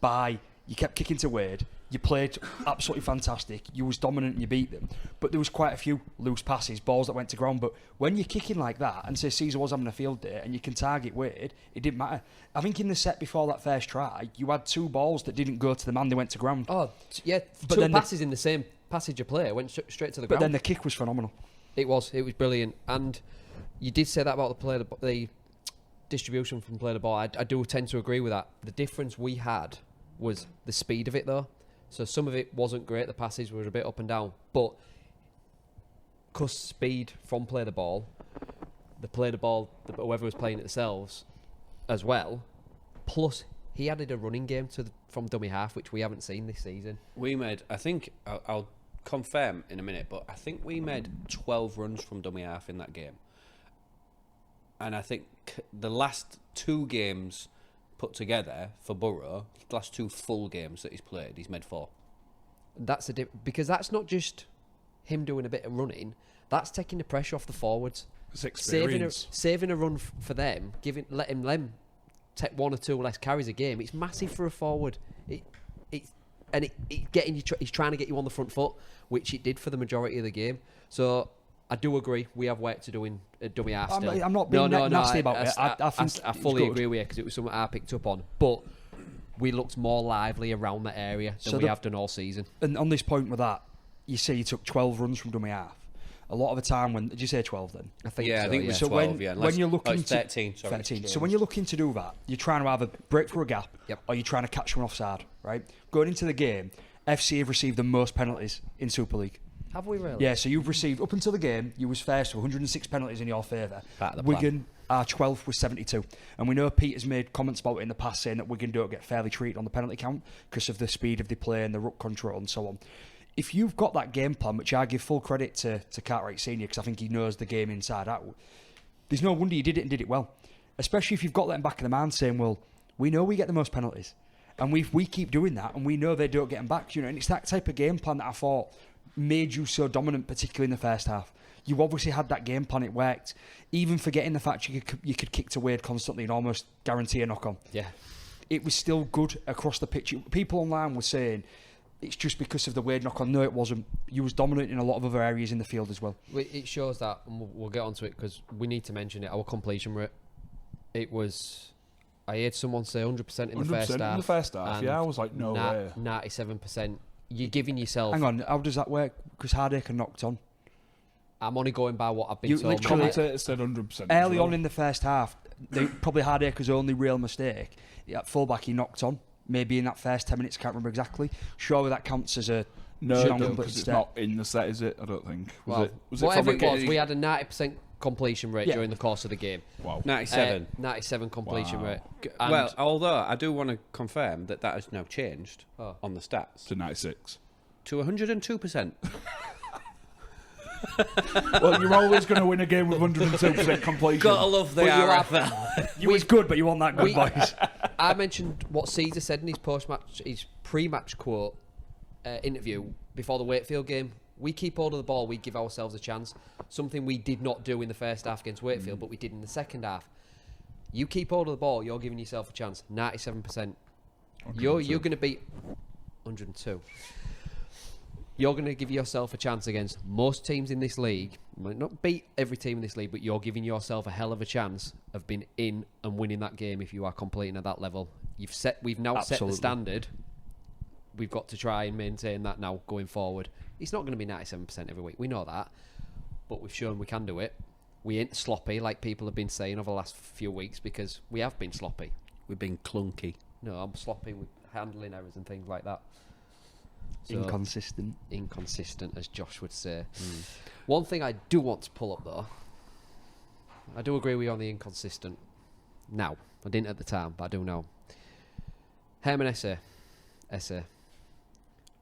by you kept kicking to Wade, you played absolutely fantastic, you was dominant and you beat them, but there was quite a few loose passes, balls that went to ground. But when you're kicking like that, and say Caesar was having a field day, and you can target Wade, it didn't matter. I think in the set before that first try, you had 2 balls that didn't go to the man, they went to ground. Oh, yeah, But 2 then passes in the same passage of play went straight to the But ground. then the kick was phenomenal. It was brilliant, and you did say that about the distribution from play the ball. I do tend to agree with that. The difference we had was the speed of it, though. So some of it wasn't great. The passes were a bit up and down, but because speed from play the ball, whoever was playing it themselves as well. Plus, he added a running game from dummy half, which we haven't seen this season. we made, I think, I'll confirm in a minute, but I think we made 12 runs from dummy half in that game. And I think the last 2 games put together for Borough, the last 2 full games that he's played, he's made 4. That's because that's not just him doing a bit of running. That's taking the pressure off the forwards. It's experience. Saving a run for them, letting them take 1 or 2 less carries a game. It's massive for a forward. He's trying to get you on the front foot, which it did for the majority of the game. So I do agree. We have work to do in dummy half still. I'm not being nasty about it. I think I it's fully good. agree with you, because it was something I picked up on. But we looked more lively around that area than we have done all season. And on this point with that, you say you took 12 runs from dummy half. a lot of the time when... Did you say 12 then? I think Yeah, so, I think it was So 12, when you're looking it's 13, sorry. 13. So when you're looking to do that, you're trying to either break through a gap or you're trying to catch someone offside, right? Going into the game, FC have received the most penalties in Super League. Have we really? Yeah, so you've received, up until the game, you was first with 106 penalties in your favour. Part of the plan. Wigan are 12th with 72. And we know Pete has made comments about it in the past saying that Wigan don't get fairly treated on the penalty count because of the speed of the play and the ruck control and so on. If you've got that game plan, which I give full credit to Cartwright Senior because I think he knows the game inside out, there's no wonder you did it and did it well. Especially if you've got that in back of the mind saying, well, we know we get the most penalties. And we keep doing that and we know they don't get them back. And it's that type of game plan that I thought made you so dominant, particularly in the first half. You obviously had that game plan, it worked. Even forgetting the fact you could kick to Wade constantly and almost guarantee a knock-on. Yeah. It was still good across the pitch. People online were saying it's just because of the Wade knock-on. No, it wasn't. You was dominant in a lot of other areas in the field as well. It shows that, and we'll get onto it because we need to mention it, our completion rate. It was... I heard someone say 100% in the first half. 100% in the first half, yeah. I was like, no way. 97%. You're giving yourself... Hang on, how does that work? Because Hardacre knocked on. I'm only going by what I've been You told. literally- Commentator said 100%. Early on in the first half, probably Hardacre's only real mistake. At fullback, he knocked on. Maybe in that first 10 minutes, can't remember exactly. Surely that counts as a No, non-completed because it's step. not in the set, is it? I don't think. Well, Was whatever from it was, we had a 90% completion rate Yeah. during the course of the game. Wow. 97. 97 completion Wow. rate. Well, although I do want to confirm that has now changed Oh. on the stats To 96. to 102%. Well, you're always going to win a game with 102% completion. Gotta love the But you'll RFL. You was good, but you want that good, We- boys. I mentioned what Caesar said in his his pre-match quote interview before the Wakefield game. We keep hold of the ball, we give ourselves a chance. Something we did not do in the first half against Wakefield, but we did in the second half. You keep hold of the ball, you're giving yourself a chance. 97%. You're going to beat 102. You're going to give yourself a chance against most teams in this league. You might not beat every team in this league, but you're giving yourself a hell of a chance of being in and winning that game if you are completing at that level. We've now set Absolutely. the standard. We've got to try and maintain that now going forward. It's not going to be 97% every week. We know that. But we've shown we can do it. We ain't sloppy like people have been saying over the last few weeks because we have been sloppy. We've been clunky. No, I'm sloppy with handling errors and things like that. So, inconsistent, as Josh would say. One thing I do want to pull up, though, I do agree with you on the inconsistent. Now, I didn't at the time, but I do now. Herman Essay.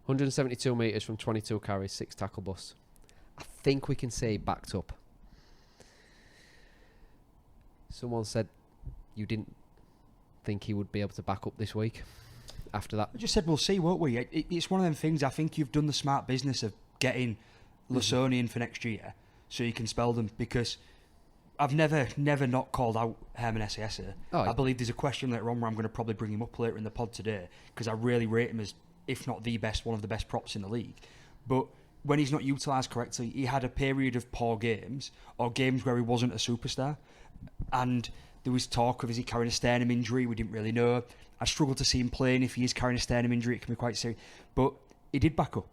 172 metres from 22 carries, 6 tackle busts. I think we can say backed up. Someone said you didn't think he would be able to back up this week after that. I just said we'll see, won't we? It's one of them things. I think you've done the smart business of getting Lusoni in for next year so you can spell them, because I've never not called out Herman Essay. Oh, I believe there's a question later on where I'm going to probably bring him up later in the pod today because I really rate him as, if not the best, one of the best props in the league. But when he's not utilised correctly, he had a period of poor games or games where he wasn't a superstar. And there was talk of, is he carrying a sternum injury? We didn't really know. I struggle to see him playing. If he is carrying a sternum injury, it can be quite serious. But he did back up.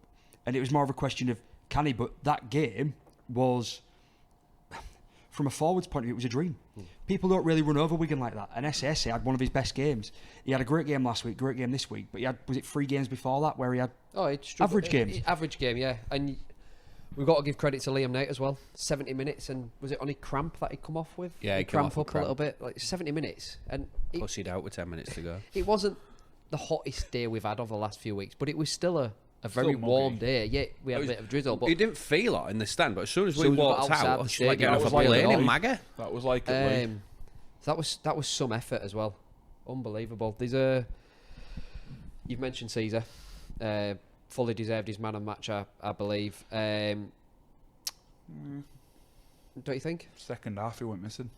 And it was more of a question of, can he? But that game was, from a forwards point of view, it was a dream. People don't really run over Wigan like that. And Essay had one of his best games. He had a great game last week, great game this week. But he had, was it 3 games before that where he had average games? Average game, yeah. And we've got to give credit to Liam Knight as well. 70 minutes, and was it only cramp that he'd come off with? Yeah, he He'd came cramp off with up a little bit. Like 70 minutes. And Pussied out with 10 minutes to go. it wasn't the hottest day we've had over the last few weeks, but it was still a very Still warm muggy. day. Yeah, we had a bit of drizzle, but You didn't feel it in the stand, but as soon as we Soon as we got walked outside out, the it's like stadium, getting off it a was like plane in League. Maga. That was like it. so that was some effort as well. Unbelievable. You've mentioned Caesar. Fully deserved his man of match, I believe. Don't you think? Second half, he went missing.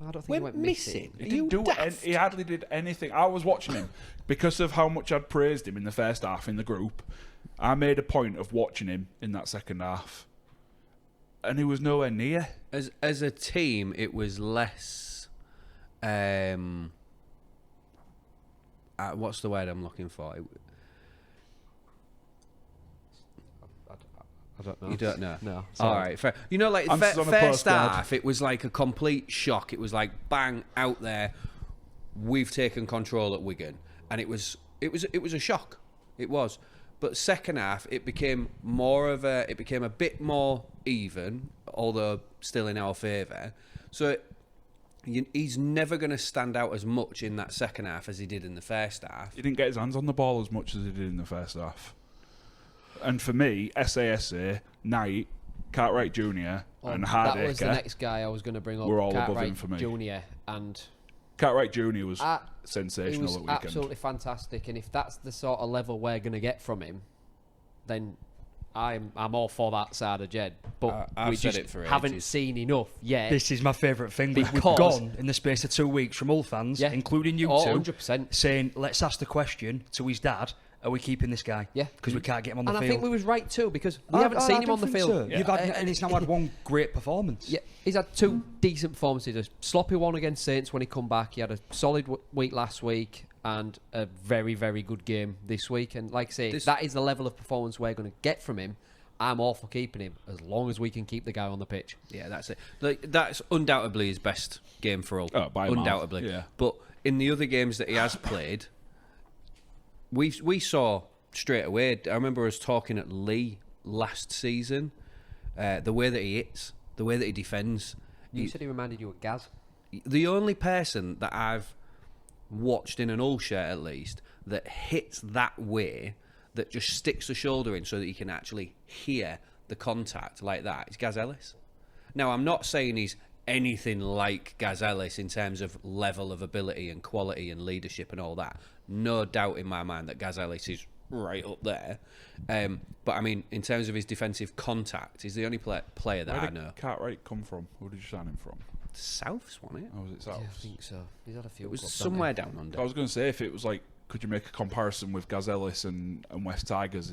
I don't think he went missing. He didn't do he hardly did anything. I was watching him because of how much I'd praised him in the first half in the group. I made a point of watching him in that second half, and he was nowhere near. As a team, it was less. What's the word I'm looking for? I I don't know. You don't know? No. All sorry. right, fair. You know, like Answers on a first postcard. half, it was like a complete shock. It was like bang out there. We've taken control at Wigan, and it was a shock. It was, but second half it became a bit more even, although still in our favour. So he's never going to stand out as much in that second half as he did in the first half. He didn't get his hands on the ball as much as he did in the first half. And for me, SASA, Knight, Cartwright Jr. and Hardacre. That was the next guy I was going to bring up. We're all above Cartwright him for me. Jr. and Cartwright Jr. was he sensational was at weekend. absolutely fantastic. And if that's the sort of level we're going to get from him, then I'm all for that side of Jed. But I've we said just it for haven't ages. seen enough yet. This is my favourite thing. We've Because- gone in the space of 2 weeks from all fans, Yeah. including you Oh, two, 100%. saying, let's ask the question to his dad, are we keeping this guy? Yeah. Because we can't get him on the And I field. think we was right too, because we haven't seen him on the don't think field. so. You've had, and he's now had one great performance. Yeah, he's had 2 decent performances. A sloppy one against Saints when he come back. He had a solid week last week and a very, very good game this week. And like I say, that is the level of performance we're going to get from him. I'm all for keeping him as long as we can keep the guy on the pitch. Yeah, that's it. Like, that's undoubtedly his best game for all. By a mile. Undoubtedly. Yeah. But in the other games that he has played, we saw straight away. I remember us talking at Lee last season, the way that he hits, the way that he defends. You said he reminded you of Gaz. The only person that I've watched in an all shirt at least that hits that way, that just sticks the shoulder in so that you can actually hear the contact like that, is Gaz Ellis. Now, I'm not saying he's anything like Gaz Ellis in terms of level of ability and quality and leadership and all that. No doubt in my mind that Gaz Ellis is right up there. But I mean, in terms of his defensive contact, he's the only player that Where I did know. Cartwright come from? Who did you sign him from? Souths, wasn't it? Or was it South? Yeah, I think so. He's had a few. It was clubs, hasn't somewhere he? down under. I was going to say, if it was like, could you make a comparison with Gaz Ellis and West Tigers?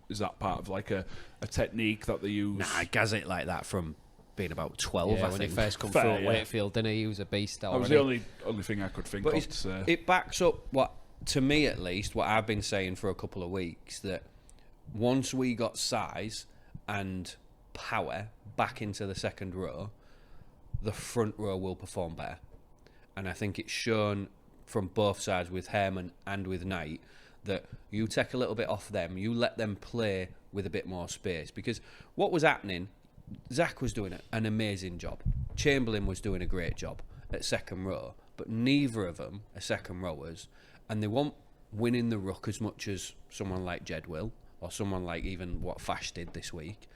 Is that part of like a technique that they use? Nah, Gaz it like that from being about 12, Yeah, I when think. he first come Fair, through at yeah. Wakefield, didn't he? He was a beast That already. was the only thing I could think But of to say. it backs up what, to me at least, what I've been saying for a couple of weeks, that once we got size and power back into the second row, the front row will perform better. And I think it's shown from both sides with Herman and with Knight that you take a little bit off them, you let them play with a bit more space. Because what was happening, Zach was doing an amazing job. Chamberlain was doing a great job at second row, but neither of them are second rowers, and they won't win in the ruck as much as someone like Jed will, or someone like even what Fash did this week.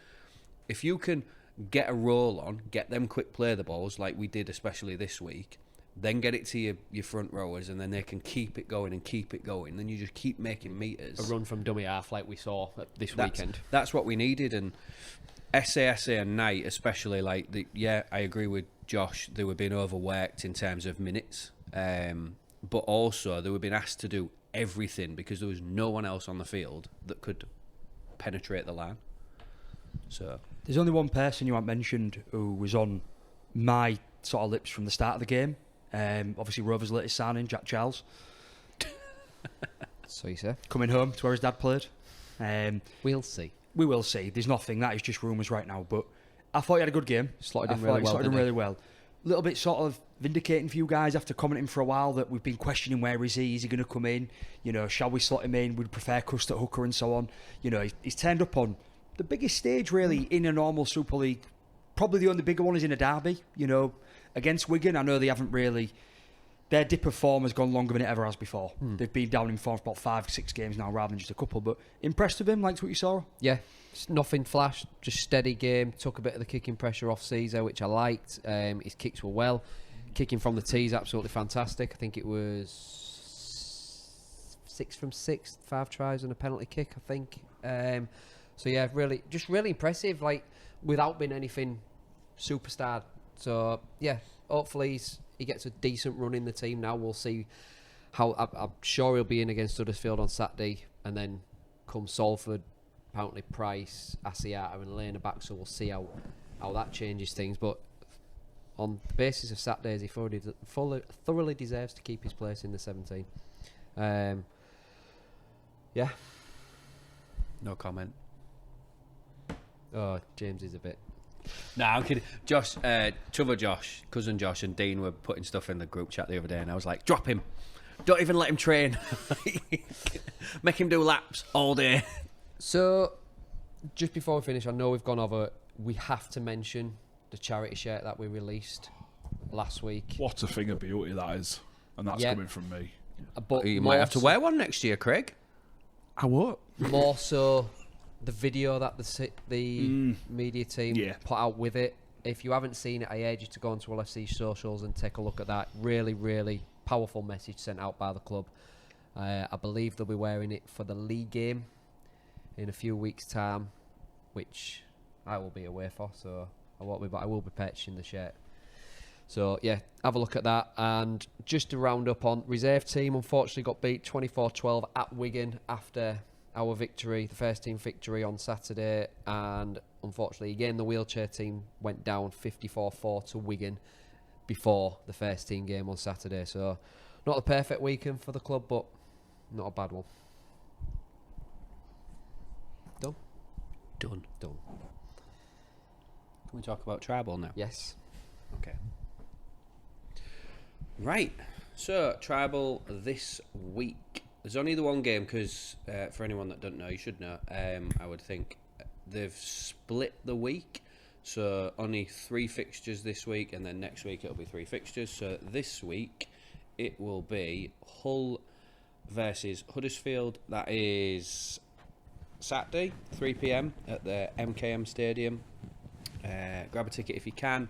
If you can get a roll on, get them quick play the balls like we did especially this week, then get it to your front rowers, and then they can keep it going and keep it going, then you just keep making meters. A run from dummy half like we saw this weekend. That's what we needed. And SASA and Knight especially, like, I agree with Josh, they were being overworked in terms of minutes, but also they were being asked to do everything because there was no one else on the field that could penetrate the line. So There's only one person you haven't mentioned who was on my sort of lips from the start of the game. Obviously, Rovers' latest signing, Jack Charles, So you say? coming home to where his dad played. We'll see. We will see. There's nothing. That is just rumours right now. But I thought he had a good game. Slotted in I really thought he well, slotted in didn't he? really well. A little bit sort of vindicating for you guys after commenting for a while that we've been questioning where is he? Is he going to come in? You know, shall we slot him in? We'd prefer Cust at hooker and so on. You know, he's turned up on the biggest stage really in a normal Super League. Probably the only bigger one is in a derby. You know, against Wigan. I know they haven't really. Their dip of form has gone longer than it ever has before. They've been down in form for about 5-6 games now rather than just a couple. But impressed with him, liked what you saw. Yeah, it's nothing flash, just steady game. Took a bit of the kicking pressure off Caesar, which I liked. His kicks were well. Kicking from the tee is absolutely fantastic. I think it was 6 from 6, 5 tries and a penalty kick, I think. So yeah, really impressive. Like without being anything superstar. So yeah, hopefully he gets a decent run in the team now. We'll see how. I'm sure he'll be in against Huddersfield on Saturday, and then come Salford, apparently Price, Asiata and Lane are back, so we'll see how that changes things. But on the basis of Saturdays, he thoroughly deserves to keep his place in the 17. Yeah. no comment. Oh, James is a bit. Nah, I'm kidding. Josh, Trevor Josh, cousin Josh and Dean were putting stuff in the group chat the other day, and I was like, drop him. Don't even let him train. Make him do laps all day. So, just before we finish, I know we've gone over. We have to mention the charity shirt that we released last week. What a thing of beauty that is. And that's coming from me. But You might have to wear one next year, Craig. I what? More so, the video that the media team put out with it. If you haven't seen it, I urge you to go onto LFC socials and take a look at that. Really, really powerful message sent out by the club. I believe they'll be wearing it for the league game in a few weeks' time, which I will be away for, so I won't be, but I will be purchasing the shirt. So yeah, have a look at that. And just to round up on reserve team, unfortunately got beat 24-12 at Wigan after our victory, the first team victory on Saturday, and unfortunately again the wheelchair team went down 54-4 to Wigan before the first team game on Saturday. So not the perfect weekend for the club, but not a bad one. Done. Can we talk about tribal now? Yes. Okay. Right. So tribal this week. There's only the one game because for anyone that don't know, you should know. I would think they've split the week, so only 3 fixtures this week, and then next week it'll be 3 fixtures. So this week it will be Hull versus Huddersfield. That is Saturday, 3 p.m. at the MKM Stadium. Grab a ticket if you can.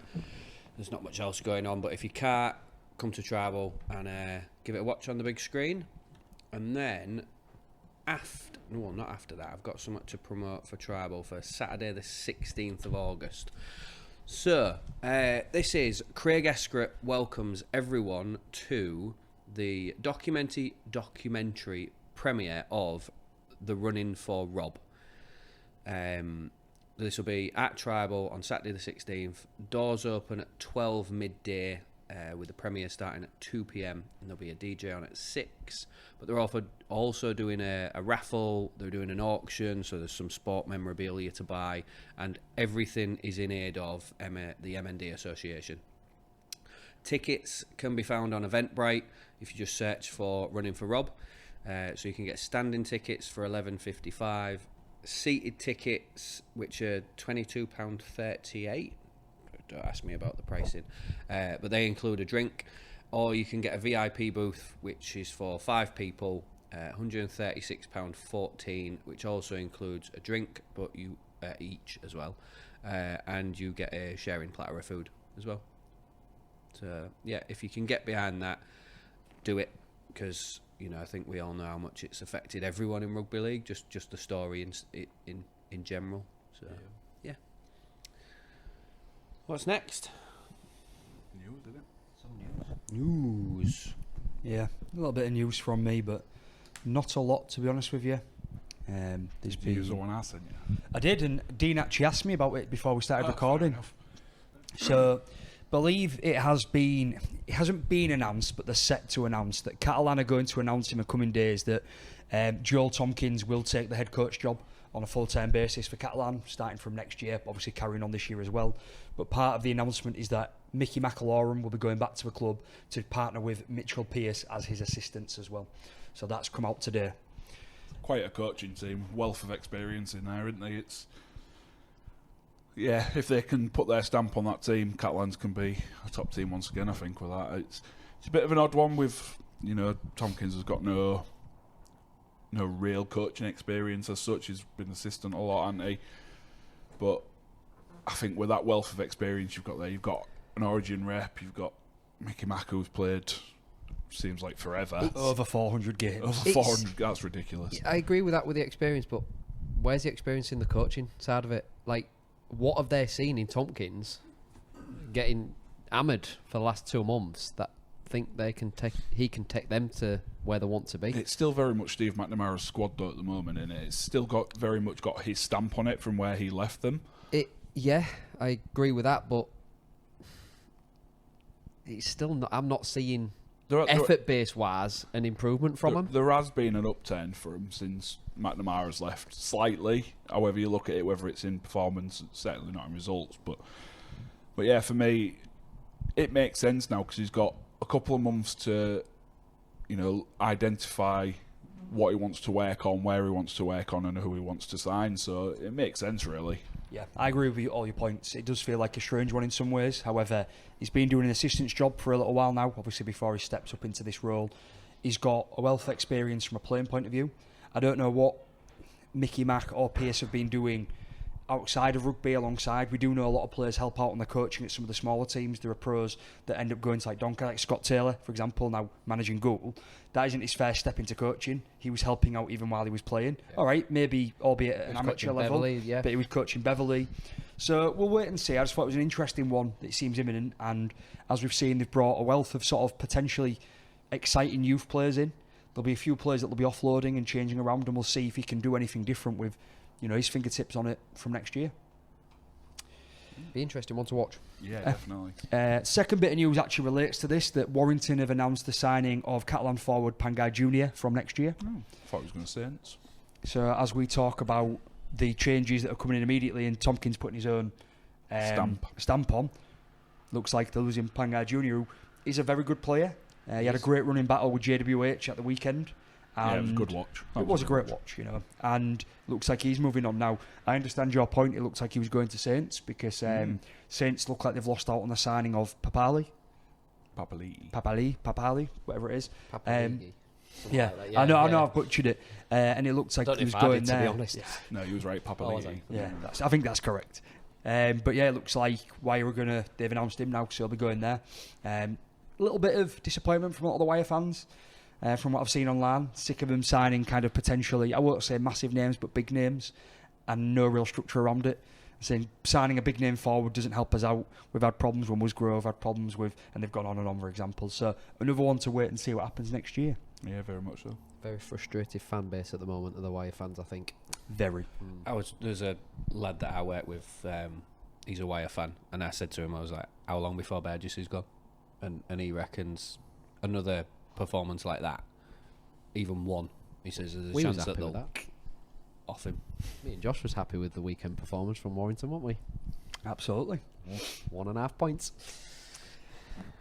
There's not much else going on, but if you can't, come to Tribal and give it a watch on the big screen. And then not after that, I've got something to promote for Tribal for Saturday the 16th of August. So this is Craig Escrett welcomes everyone to the documentary premiere of The Running for Rob. This will be at Tribal on Saturday the 16th. Doors open at 12 midday, with the premiere starting at 2 p.m. and there'll be a DJ on at 6. But they're also doing a raffle. They're doing an auction, so there's some sport memorabilia to buy, and everything is in aid of the MND Association. Tickets can be found on Eventbrite if you just search for Running for Rob. So you can get standing tickets for $11.55, seated tickets which are £22.38. Don't ask me about the pricing, but they include a drink, or you can get a VIP booth which is for 5 people, £136.14, which also includes a drink, but you each as well, and you get a sharing platter of food as well. So yeah, if you can get behind that, do it, because I think we all know how much it's affected everyone in rugby league, just the story in general. So yeah. What's next? News, isn't it? Some news. Yeah, a little bit of news from me, but not a lot, to be honest with you. There's Did you use the one I sent you? I did, and Dean actually asked me about it before we started recording. So, believe it hasn't been announced, but they're set to announce that Catalan are going to announce in the coming days that Joel Tompkins will take the head coach job on a full-time basis for Catalan, starting from next year, obviously carrying on this year as well. But part of the announcement is that Mickey McIlaurin will be going back to the club to partner with Mitchell Pearce as his assistants as well. So that's come out today. Quite a coaching team, wealth of experience in there, isn't they? If they can put their stamp on that team, Catalans can be a top team once again, I think, with that. It's a bit of an odd one with, Tompkins has got no real coaching experience as such. He's been assistant a lot, hasn't he? But I think with that wealth of experience you've got there, you've got an Origin rep, you've got Mickey Mack, who's played, seems like forever. Over 400 games. Over 400, that's ridiculous. I agree with that with the experience, but where's the experience in the coaching side of it? Like, what have they seen in Tompkins getting hammered for the last 2 months that think he can take them to where they want to be? It's still very much Steve McNamara's squad though at the moment, and it's still very much got his stamp on it from where he left them. Yeah, I agree with that, but it's still not. I'm not seeing effort base wise, an improvement from him. There has been an upturn for him since McNamara's left, slightly. However you look at it, whether it's in performance, certainly not in results. But yeah, for me, it makes sense now because he's got a couple of months to, identify what he wants to work on, where he wants to work on, and who he wants to sign. So it makes sense, really. Yeah, I agree with all your points. It does feel like a strange one in some ways. However, he's been doing an assistant's job for a little while now, obviously before he steps up into this role. He's got a wealth of experience from a playing point of view. I don't know what Mickey Mack or Pierce have been doing outside of rugby alongside. We do know a lot of players help out on the coaching at some of the smaller teams. There are pros that end up going to like Doncaster, like Scott Taylor, for example, now managing Gould. That isn't his first step into coaching. He was helping out even while he was playing. Yeah. All right, maybe albeit at an amateur level, Beverley, yeah. But he was coaching Beverley. So we'll wait and see. I just thought it was an interesting one that seems imminent, and as we've seen, they've brought a wealth of sort of potentially exciting youth players in. There'll be a few players that will be offloading and changing around, and we'll see if he can do anything different with, his fingertips on it from next year. Be interesting one to watch. Yeah, definitely. Second bit of news actually relates to this, that Warrington have announced the signing of Catalan forward Pangai Jr. from next year. I thought he was going to Saints. So as we talk about the changes that are coming in immediately, and Tompkins putting his own stamp on, looks like they're losing Pangai Jr., who is a very good player. He had a great running battle with JWH at the weekend. Yeah, it was a good watch. It was a great watch, and looks like he's moving on now. I understand your point. It looks like he was going to Saints because Saints look like they've lost out on the signing of Papali, whatever it is. Yeah, like that, yeah, I know I've butchered it, and it looks like he was going there. To be honest. Yeah. No, he was right, Papali. I think that's correct. But yeah, it looks like they've announced him now, so he'll be going there. A little bit of disappointment from a lot of the Wire fans. From what I've seen online, sick of them signing kind of potentially, I won't say massive names, but big names, and no real structure around it. Saying signing a big name forward doesn't help us out. We've had problems with Musgrove, had problems with, and they've gone on and on, for example. So another one to wait and see what happens next year. Yeah, very much so. Very frustrated fan base at the moment of the Wire fans, I think. Very. There's a lad that I work with, he's a Wire fan, and I said to him, I was like, how long before Burgess is gone? And he reckons another performance like that, even one, he says there's a chance that they'll off him. Me and Josh was happy with the weekend performance from Warrington, weren't we? Absolutely. 1.5 points.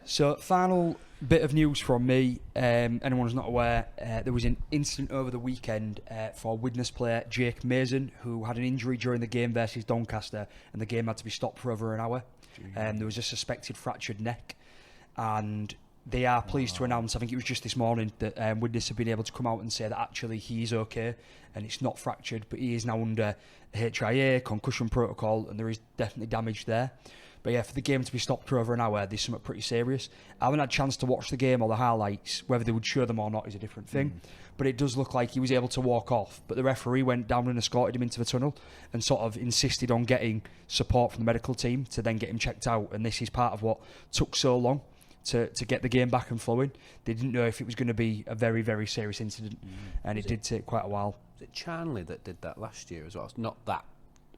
So, final bit of news from me. Anyone who's not aware, there was an incident over the weekend for Widnes player Jake Mason, who had an injury during the game versus Doncaster, and the game had to be stopped for over an hour. There was a suspected fractured neck, and they are pleased to announce, I think it was just this morning, that Widnes have been able to come out and say that actually he's okay and it's not fractured, but he is now under HIA, concussion protocol, and there is definitely damage there. But yeah, for the game to be stopped for over an hour, there's something pretty serious. I haven't had a chance to watch the game or the highlights. Whether they would show them or not is a different thing. But it does look like he was able to walk off. But the referee went down and escorted him into the tunnel and sort of insisted on getting support from the medical team to then get him checked out. And this is part of what took so long to get the game back and flowing. They didn't know if it was going to be a very, very serious incident. And it did take quite a while. Was it Charnley that did that last year as well? It's not that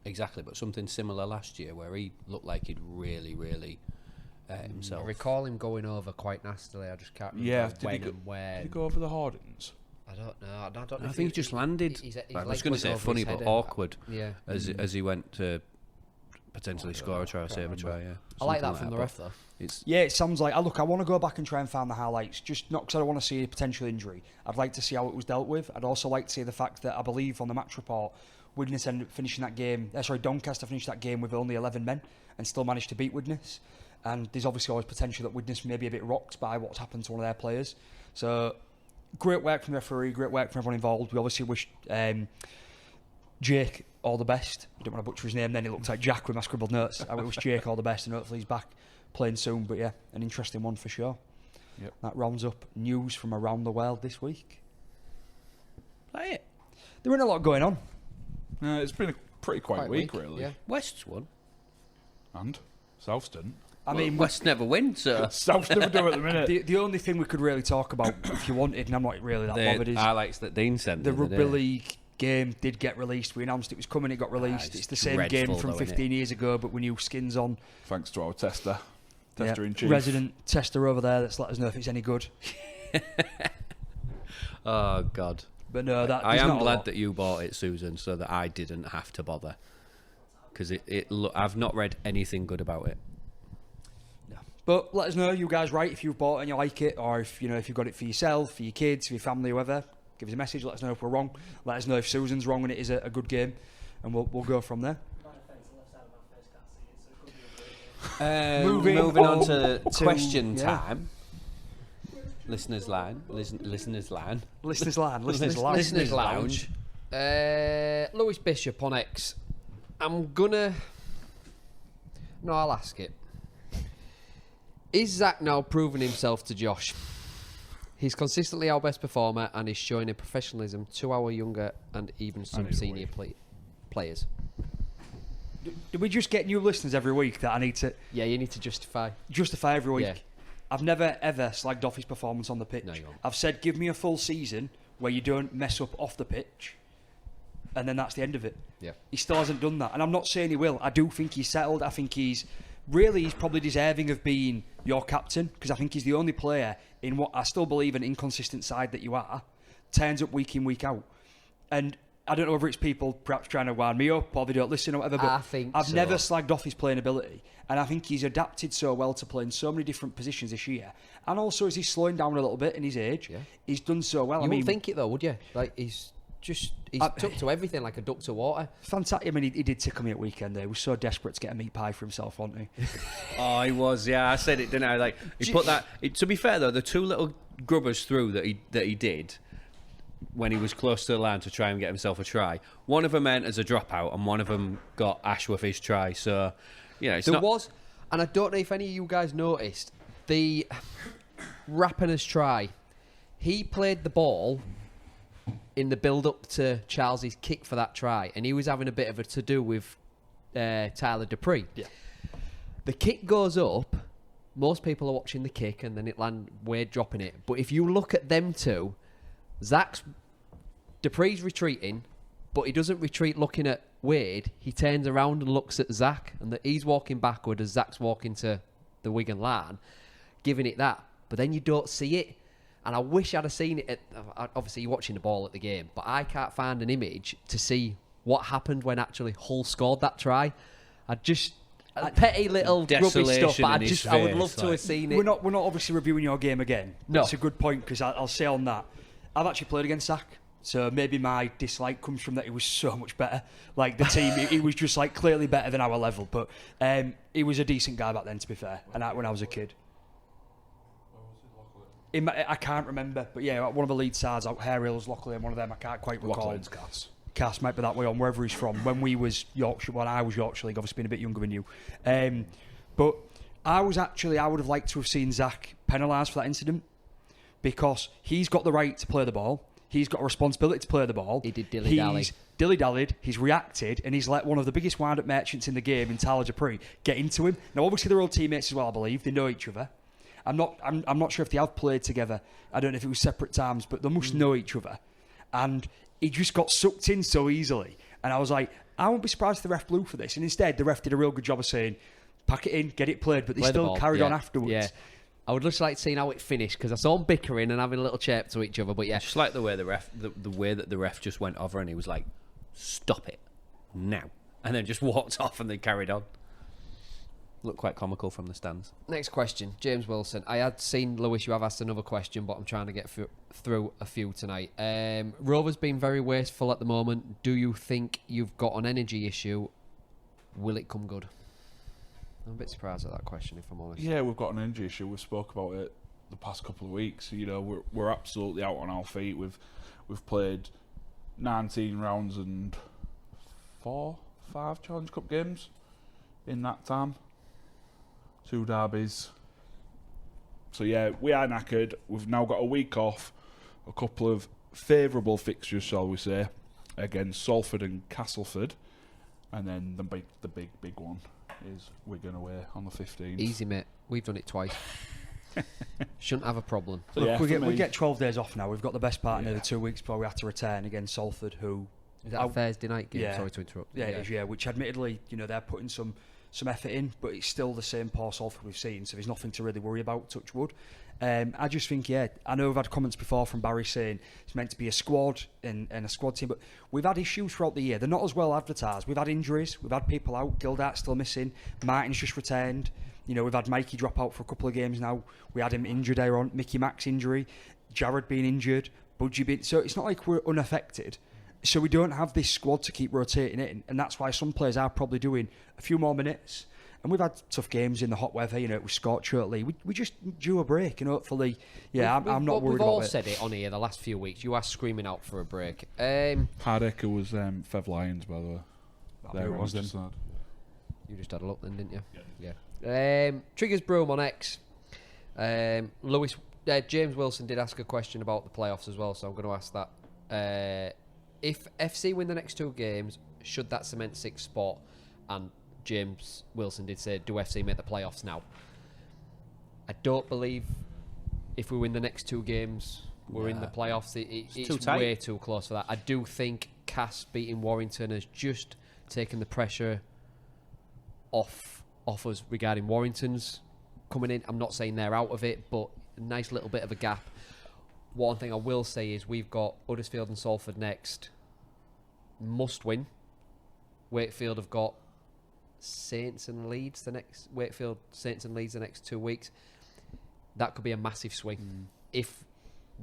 exactly, but something similar last year where he looked like he'd really himself. I recall him going over quite nastily. I just can't remember when and where. Did he go over the Hardens? I don't know. I don't know. I think he just landed. I was going to say funny but awkward. Yeah. As he went to potentially score a try or save a try. Yeah. I like that from the ref though. It sounds like, I want to go back and try and find the highlights, just not because I don't want to see a potential injury. I'd like to see how it was dealt with. I'd also like to see the fact that I believe on the match report, Widnes ended up finishing that game, Doncaster finished that game with only 11 men and still managed to beat Widnes. And there's obviously always potential that Widnes may be a bit rocked by what's happened to one of their players. So, great work from the referee, great work from everyone involved. We obviously wish Jake all the best. I don't want to butcher his name then, it looks like Jack with my scribbled notes. I wish Jake all the best and hopefully he's back playing soon. But yeah, an interesting one for sure. Yep. That rounds up news from around the world this week. Play it. There ain't a lot going on. It's been a pretty quiet week, really. Yeah. West's won. And South's didn't. I mean, West never win, so South's never do at the minute. The only thing we could really talk about, if you wanted, and I'm not really that bothered, is highlights that Dean sent. The Rugby League game did get released. We announced it was coming, it got released. It's the same game from 15 years ago, but with new skins on. Thanks to our tester. Tester in chief. Resident tester over there that's let us know if it's any good. Oh God. But no, that I there's am not a glad lot. that you bought it, Susan, so that I didn't have to bother. Because I've not read anything good about it. Yeah. But let us know, you guys, right, if you've bought it and you like it, or if you've got it for yourself, for your kids, for your family, whoever. Give us a message. Let us know if we're wrong. Let us know if Susan's wrong and it is a good game, and we'll go from there. Moving on to question time. Listeners line. Listeners lounge. Lewis Bishop on X. No, I'll ask it. Is Zach now proving himself to Josh? He's consistently our best performer and is showing a professionalism to our younger and even some senior players. Do we just get new listeners every week that I need to... Yeah, you need to justify every week. Yeah. I've never, ever slagged off his performance on the pitch. No, you won't. I've said, give me a full season where you don't mess up off the pitch, and then that's the end of it. Yeah. He still hasn't done that, and I'm not saying he will. I do think he's settled. I think he's probably deserving of being your captain, because I think he's the only player in what I still believe an inconsistent side that you are, turns up week in, week out. And I don't know whether it's people perhaps trying to wind me up or they don't listen or whatever, but I've never slagged off his playing ability. And I think he's adapted so well to play in so many different positions this year. And also, as he's slowing down a little bit in his age, he's done so well. You wouldn't think it though, would you? Like, he's took to everything like a duck to water. Fantastic. I mean, he did tickle me at weekend there. He was so desperate to get a meat pie for himself, wasn't he? Oh, he was. Yeah, I said it, didn't I? Like, he put that... to be fair, though, the two little grubbers through that he did when he was close to the line to try and get himself a try, one of them meant as a dropout and one of them got Ashworth his try. So, it's was, and I don't know if any of you guys noticed, the Rapinoe's try. He played the ball in the build-up to Charles's kick for that try, and he was having a bit of a to-do with Tyler Dupree. Yeah. The kick goes up, most people are watching the kick, and then it lands Wade dropping it. But if you look at them two, Dupree's retreating, but he doesn't retreat looking at Wade. He turns around and looks at Zach, and he's walking backward as Zach's walking to the Wigan line, giving it that. But then you don't see it. And I wish I'd have seen it. Obviously, you're watching the ball at the game, but I can't find an image to see what happened when actually Hull scored that try. Petty little grubby stuff, but I would love to have seen it. We're not obviously reviewing your game again. No. It's a good point, because I'll say on that, I've actually played against Zach, so maybe my dislike comes from that he was so much better. Like, the team, he was just like clearly better than our level, but he was a decent guy back then, to be fair, and when I was a kid. I can't remember, but yeah, one of the lead sides out Hare Hills, Lockley, and one of them I can't quite recall. Cass might be that way on wherever he's from. When we was Yorkshire, when I was Yorkshire League, obviously being a bit younger than you. But I would have liked to have seen Zach penalised for that incident, because he's got the right to play the ball. He's got a responsibility to play the ball. He did dilly-dally. He's dilly-dallied, he's reacted, and he's let one of the biggest wind-up merchants in the game, in Tyler Dupree, get into him. Now, obviously, they're all teammates as well, I believe. They know each other. I'm not sure if they have played together. I don't know if it was separate times, but they must know each other. And he just got sucked in so easily. And I was like, I won't be surprised if the ref blew for this. And instead, the ref did a real good job of saying, pack it in, get it played, but they still carried on afterwards. Yeah. I would just like seeing how it finished, because I saw them bickering and having a little chirp to each other. But yeah, just like the way the way that the ref just went over and he was like, "Stop it now," and then just walked off and they carried on. Looked quite comical from the stands. Next question, James Wilson. I had seen, Lewis, you have asked another question, but I'm trying to get through a few tonight. Rovers being very wasteful at the moment. Do you think you've got an energy issue? Will it come good? I'm a bit surprised at that question, if I'm honest. Yeah, we've got an energy issue. We spoke about it the past couple of weeks. We're absolutely out on our feet. We've played 19 rounds and 5 Challenge Cup games in that time. 2 derbies. So yeah, we are knackered. We've now got a week off, a couple of favourable fixtures, shall we say, against Salford and Castleford, and then the big one is Wigan away on the 15th. Easy, mate. We've done it twice. Shouldn't have a problem. So yeah, we get 12 days off now. We've got the best part near the 2 weeks before we have to return against Salford, who... Is that a Thursday night game? Yeah. Sorry to interrupt. Yeah, it is, yeah. Which admittedly, they're putting some some effort in, but it's still the same poor Salford we've seen, so there's nothing to really worry about, touch wood. I just think, I know we've had comments before from Barry saying it's meant to be a squad and a squad team, but we've had issues throughout the year. They're not as well advertised. We've had injuries, we've had people out, Gildart's still missing, Martin's just returned. You know, we've had Mikey drop out for a couple of games now. We had him injured there on Mickey Mack's injury, Jared being injured, Budgie being... So it's not like we're unaffected. So we don't have this squad to keep rotating it, and that's why some players are probably doing a few more minutes. And we've had tough games in the hot weather, you know, with Scott shortly. We just due a break, and hopefully, I'm not worried about it. We've all said it on here the last few weeks. You are screaming out for a break. Hardacre was Fev Lyons, by the way. There it was then. You just had a look then, didn't you? Yeah. Triggers Broom on X. James Wilson did ask a question about the playoffs as well, so I'm going to ask that. If FC win the next 2 games, should that cement 6th spot? And James Wilson did say, do FC make the playoffs now? I don't believe if we win the next 2 games, we're in the playoffs. It's way too close for that. I do think Cass beating Warrington has just taken the pressure off us regarding Warrington's coming in. I'm not saying they're out of it, but a nice little bit of a gap. One thing I will say is we've got Huddersfield and Salford next. Must win. Wakefield have got Saints and Leeds the next 2 weeks. That could be a massive swing. If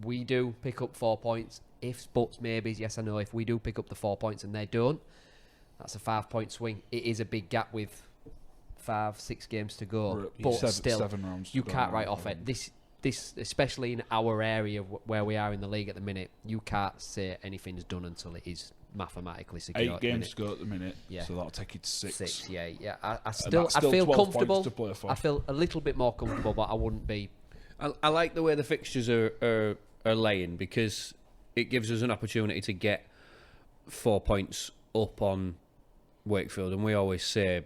we do pick up 4 points, ifs, buts, maybes, yes, I know. If we do pick up the 4 points and they don't, that's a 5-point swing. It is a big gap with 5-6 games to go, but still, 7 rounds you can't write off it. This, especially in our area where we are in the league at the minute, you can't say anything's done until it is mathematically secure. 8 games to go at the minute, so that'll take you to 6. 6, yeah. I feel comfortable. I feel a little bit more comfortable, but I wouldn't be. I like the way the fixtures are laying, because it gives us an opportunity to get 4 points up on Wakefield, and we always say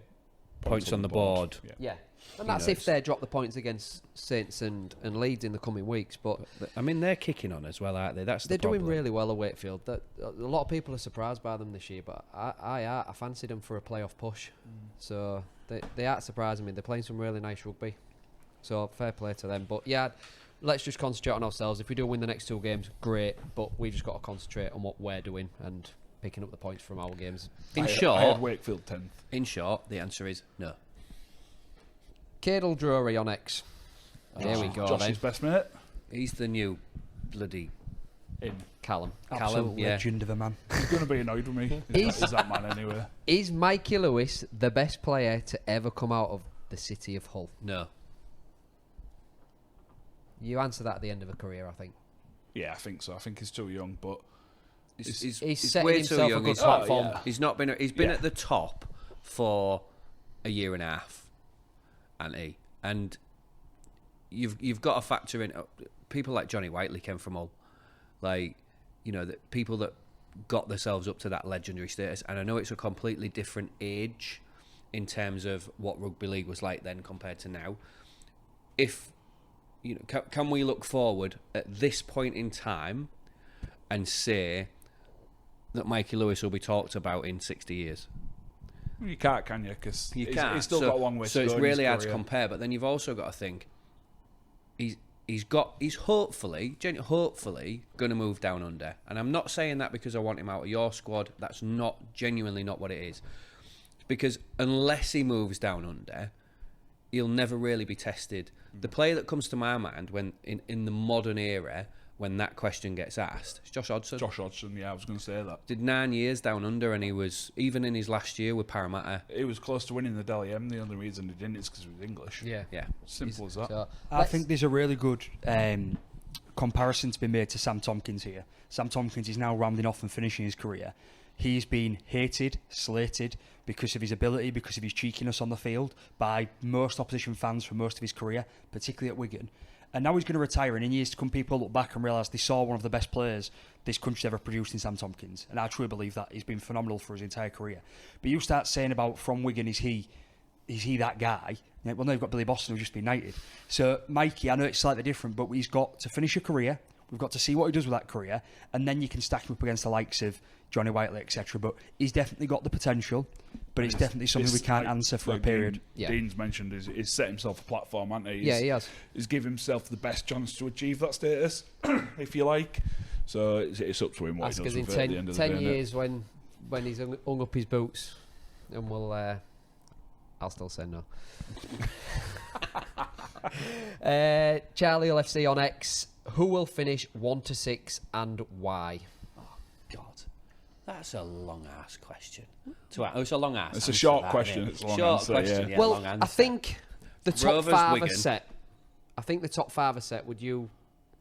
points on the board. Yeah. And that's if they drop the points against Saints and Leeds in the coming weeks. But I mean, they're kicking on as well, aren't they? They're doing really well at Wakefield. A lot of people are surprised by them this year, but I fancied them for a playoff push. So they are surprising me. They're playing some really nice rugby. So fair play to them. But yeah, let's just concentrate on ourselves. If we do win the next 2 games, great. But we just got to concentrate on what we're doing and picking up the points from our games. I had Wakefield 10th. In short, the answer is no. Cadel Drury on X. There we go. Josh's best mate. He's the new bloody Callum. Absolute legend of a man. He's going to be annoyed with me. Is that man anyway? Is Mikey Lewis the best player to ever come out of the city of Hull? No. You answer that at the end of a career, I think. Yeah, I think so. I think he's too young, but he's setting way himself too a young. good platform. He's not been. He's been at the top for a year and a half. And you've got to factor in people like Johnny Whiteley came from Hull, like, you know, the people that got themselves up to that legendary status. And I know it's a completely different age in terms of what rugby league was like then compared to now. If you know, can we look forward at this point in time and say that Mikey Lewis will be talked about in 60 years? You can't, can you? Because you can't. He's still got a long way to go. So it's really hard to compare. But then you've also got to think he's hopefully going to move down under. And I'm not saying that because I want him out of your squad. That's genuinely not what it is. It's because unless he moves down under, he'll never really be tested. The player that comes to my mind when in the modern era, when that question gets asked, it's Josh Hodgson. Josh Hodgson, yeah, I was going to say that. Did 9 years down under, and he was, even in his last year with Parramatta, he was close to winning the Dally M. The only reason he didn't is because he was English. Yeah. Simple as that. So, I think there's a really good comparison to be made to Sam Tompkins here. Sam Tompkins is now rounding off and finishing his career. He's been hated, slated because of his ability, because of his cheekiness on the field by most opposition fans for most of his career, particularly at Wigan. And now he's going to retire, and in years to come, people look back and realise they saw one of the best players this country's ever produced in Sam Tompkins. And I truly believe that. He's been phenomenal for his entire career. But you start saying about from Wigan, is he that guy? Yeah, well, no, you've got Billy Boston who's just been knighted. So Mikey, I know it's slightly different, but he's got to finish a career. We've got to see what he does with that career, and then you can stack him up against the likes of Johnny Whiteley, etc. But he's definitely got the potential. but it's definitely something we can't answer for a period. Dean's mentioned is set himself a platform, hasn't he? Yeah, he has. He's give himself the best chance to achieve that status, if you like. So it's up to him what he does with it at the end of the day. 10 years when he's hung up his boots, and I'll still say no. Charlie LFC on X. Who will finish 1 to 6 and why? God, that's a long ass question. It's a long ass. It's a short question. It's a long answer. Question, Yeah. long Well, answer. I think the top Rovers, 5 are Wigan. set. I think the top 5 are set. Would you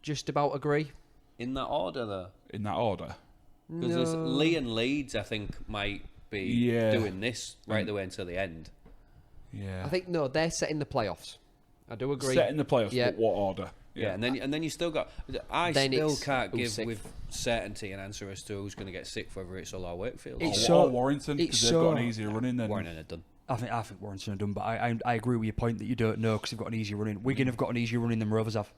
just about agree? In that order, though, In that order. because Lee and Leeds, I think, might be doing this right the way until the end. Yeah. I think no, they're setting the playoffs. I do agree. Set in the playoffs, Yeah. but what order? Yeah, and then you still got. I Then still it's can't who's give sixth. with certainty an answer as to who's going to get sixth, whether it's Hull or Wakefield. It's Or so- Warrington, because it's they've so- got an easier run in then. Warren are done. I think Warrington are done, but I agree with your point that you don't know because they've got an easier run in. Wigan have got an easier run in than Rovers have,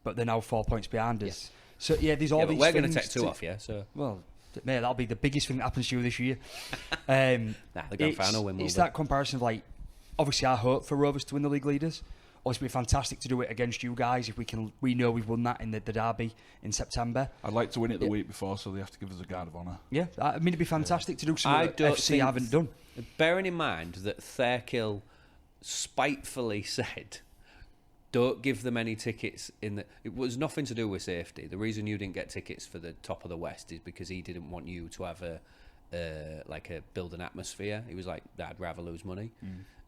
but they're now 4 points behind us. Yes. So yeah, there's all Yeah, but these we're going things to take two off, yeah. So Well, mate, that'll be the biggest thing that happens to you this year. the grand final win. It's that comparison of like, obviously, I hope for Rovers to win the league leaders. Obviously, it'd be fantastic to do it against you guys if we can. We know we've won that in the derby in September. I'd like to win it the week before, so they have to give us a guard of honour. Yeah, I mean, it'd be fantastic to do something that FC haven't done. Bearing in mind that Thurkill spitefully said, "Don't give them any tickets." It was nothing to do with safety. The reason you didn't get tickets for the top of the West is because he didn't want you to have a build an atmosphere. He was like, "I'd rather lose money."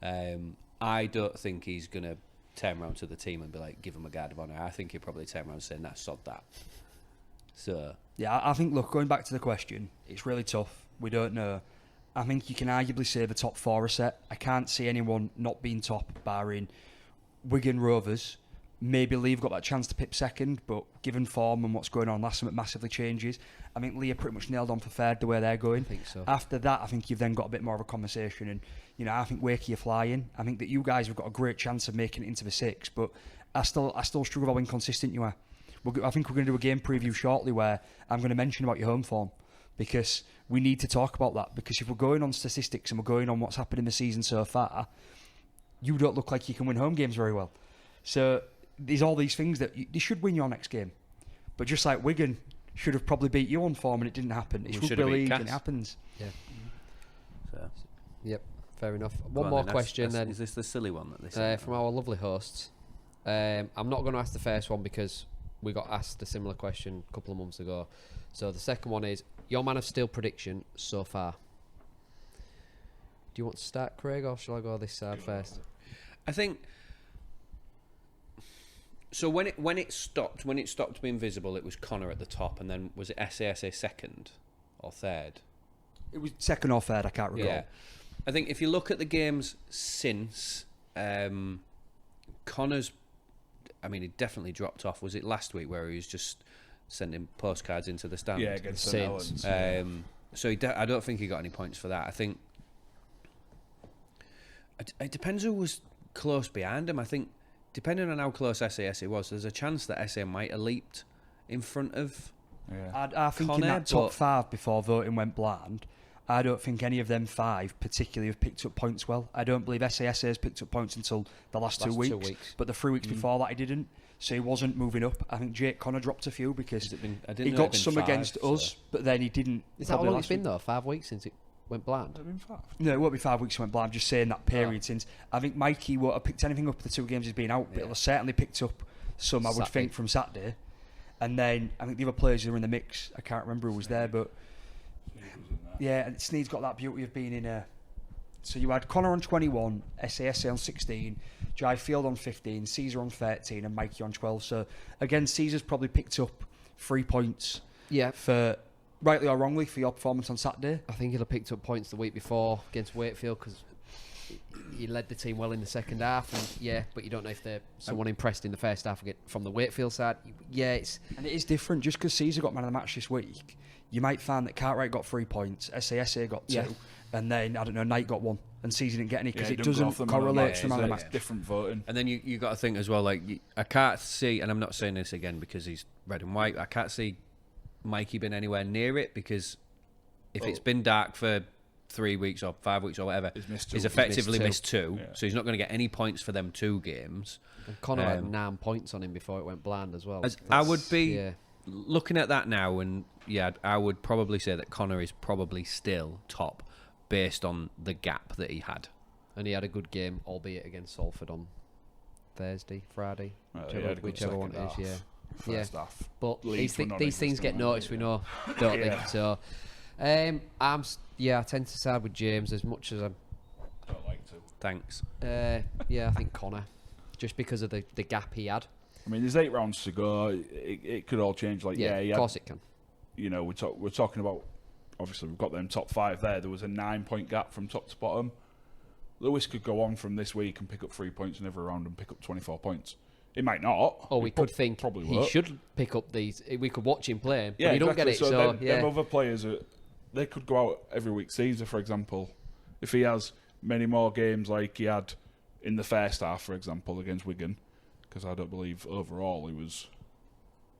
I don't think he's gonna turn around to the team and be like, "Give him a guard of honour." I think he'll probably turn around and say, "Nah, sod that." So Yeah, I think, look, going back to the question, it's really tough. We don't know. I think you can arguably say the top 4 are set. I can't see anyone not being top, barring Wigan, Rovers. Maybe Lee have got that chance to pip second, but given form and what's going on last time, it massively changes. I think Lee are pretty much nailed on for third the way they're going. I think so. After that, I think you've then got a bit more of a conversation, and I think Wakey are flying. I think that you guys have got a great chance of making it into the 6, but I still struggle with how inconsistent you are. I think we're going to do a game preview shortly where I'm going to mention about your home form, because we need to talk about that. Because if we're going on statistics and we're going on what's happened in the season so far, you don't look like you can win home games very well. So there's all these things that they should win your next game, but just like Wigan should have probably beat you on form and it didn't happen. It's Rugby League and it happens. Yeah. So. Yep. Fair enough. Go One on more then, question then. Is this the silly one that they sent? From our lovely hosts. I'm not going to ask the first one because we got asked a similar question a couple of months ago. So the second one is your Man of Steel prediction so far. Do you want to start, Craig, or shall I go this side first? I think so. When it stopped being visible, it was Connor at the top, and then was it SASA second or third? It was second or third, I can't recall. Yeah, I think if you look at the games since, Connor's, I mean, he definitely dropped off. Was it last week where he was just sending postcards into the stand? Yeah, against St Saints. Helens. So I don't think he got any points for that. I think it depends who was close behind him. I think depending on how close SASA was, there's a chance that SA might have leaped in front of. Yeah. I think in Connor, that top but- 5 before voting went bland, I don't think any of them 5 particularly have picked up points well. I don't believe SASA has picked up points until the last 2 weeks. 2 weeks. But the 3 weeks before that he didn't. So he wasn't moving up. I think Jake Connor dropped a few because Has it been- I didn't he know got it'd been some 5, against so- us, but then he didn't. Is that how probably long last it's been week. though? 5 weeks since it went bland? Have been 5. No, it won't be 5 weeks he went bland. I'm just saying that period since. I think Mikey won't have picked anything up the 2 games he's been out, but Yeah. he'll have certainly picked up some, I would Saturday. think, from Saturday. And then I think the other players who were in the mix, I can't remember who was there, but yeah, and Sneed's got that beauty of being in a. So you had Connor on 21, SASA on 16, Jai Field on 15, Caesar on 13, and Mikey on 12. So again, Caesar's probably picked up 3 points Yeah. for, rightly or wrongly, for your performance on Saturday. I think he'll have picked up points the week before against Wakefield because he led the team well in the second half. And yeah, but you don't know if they're someone impressed in the first half again from the Wakefield side. Yeah, it's And it is different. Just because Caesar got man of the match this week, you might find that Cartwright got 3 points, SASA got 2, Yeah. and then, I don't know, Knight got 1, and Caesar didn't get any because Yeah, it doesn't correlate to the man of the match. It's different voting. And then you got to think as well, like, I can't see, and I'm not saying this again because he's red and white, I can't see Mikey been anywhere near it because if it's been dark for 3 weeks or 5 weeks or whatever, He's missed he's two. effectively He's missed 2. Yeah. So he's not going to get any points for them 2 games. And Connor had 9 points on him before it went bland as well. I would be Yeah. looking at that now, and yeah, I would probably say that Connor is probably still top based on the gap that he had. And he had a good game, albeit against Salford on Thursday, Friday, He had a good whichever one it second is. half. Yeah. First half. But Leeds were these things get non-existent, noticed, we know, don't Yeah. they? So, I tend to side with James as much as I'm. Don't like to. Thanks. I think Connor, just because of the gap he had. I mean, there's 8 rounds to go. It could all change. Like, Yeah, yeah, of course it can. you know, we're talking about, obviously we've got them top 5 there. There was a 9-point gap from top to bottom. Lewis could go on from this week and pick up 3 points in every round and pick up 24 points. It might not. Or we It could think probably he won't. should pick up these. We could watch him play, Yeah, but he don't get exactly. it. So, them other players, they could go out every week. Caesar, for example, if he has many more games like he had in the first half, for example, against Wigan, because I don't believe overall he was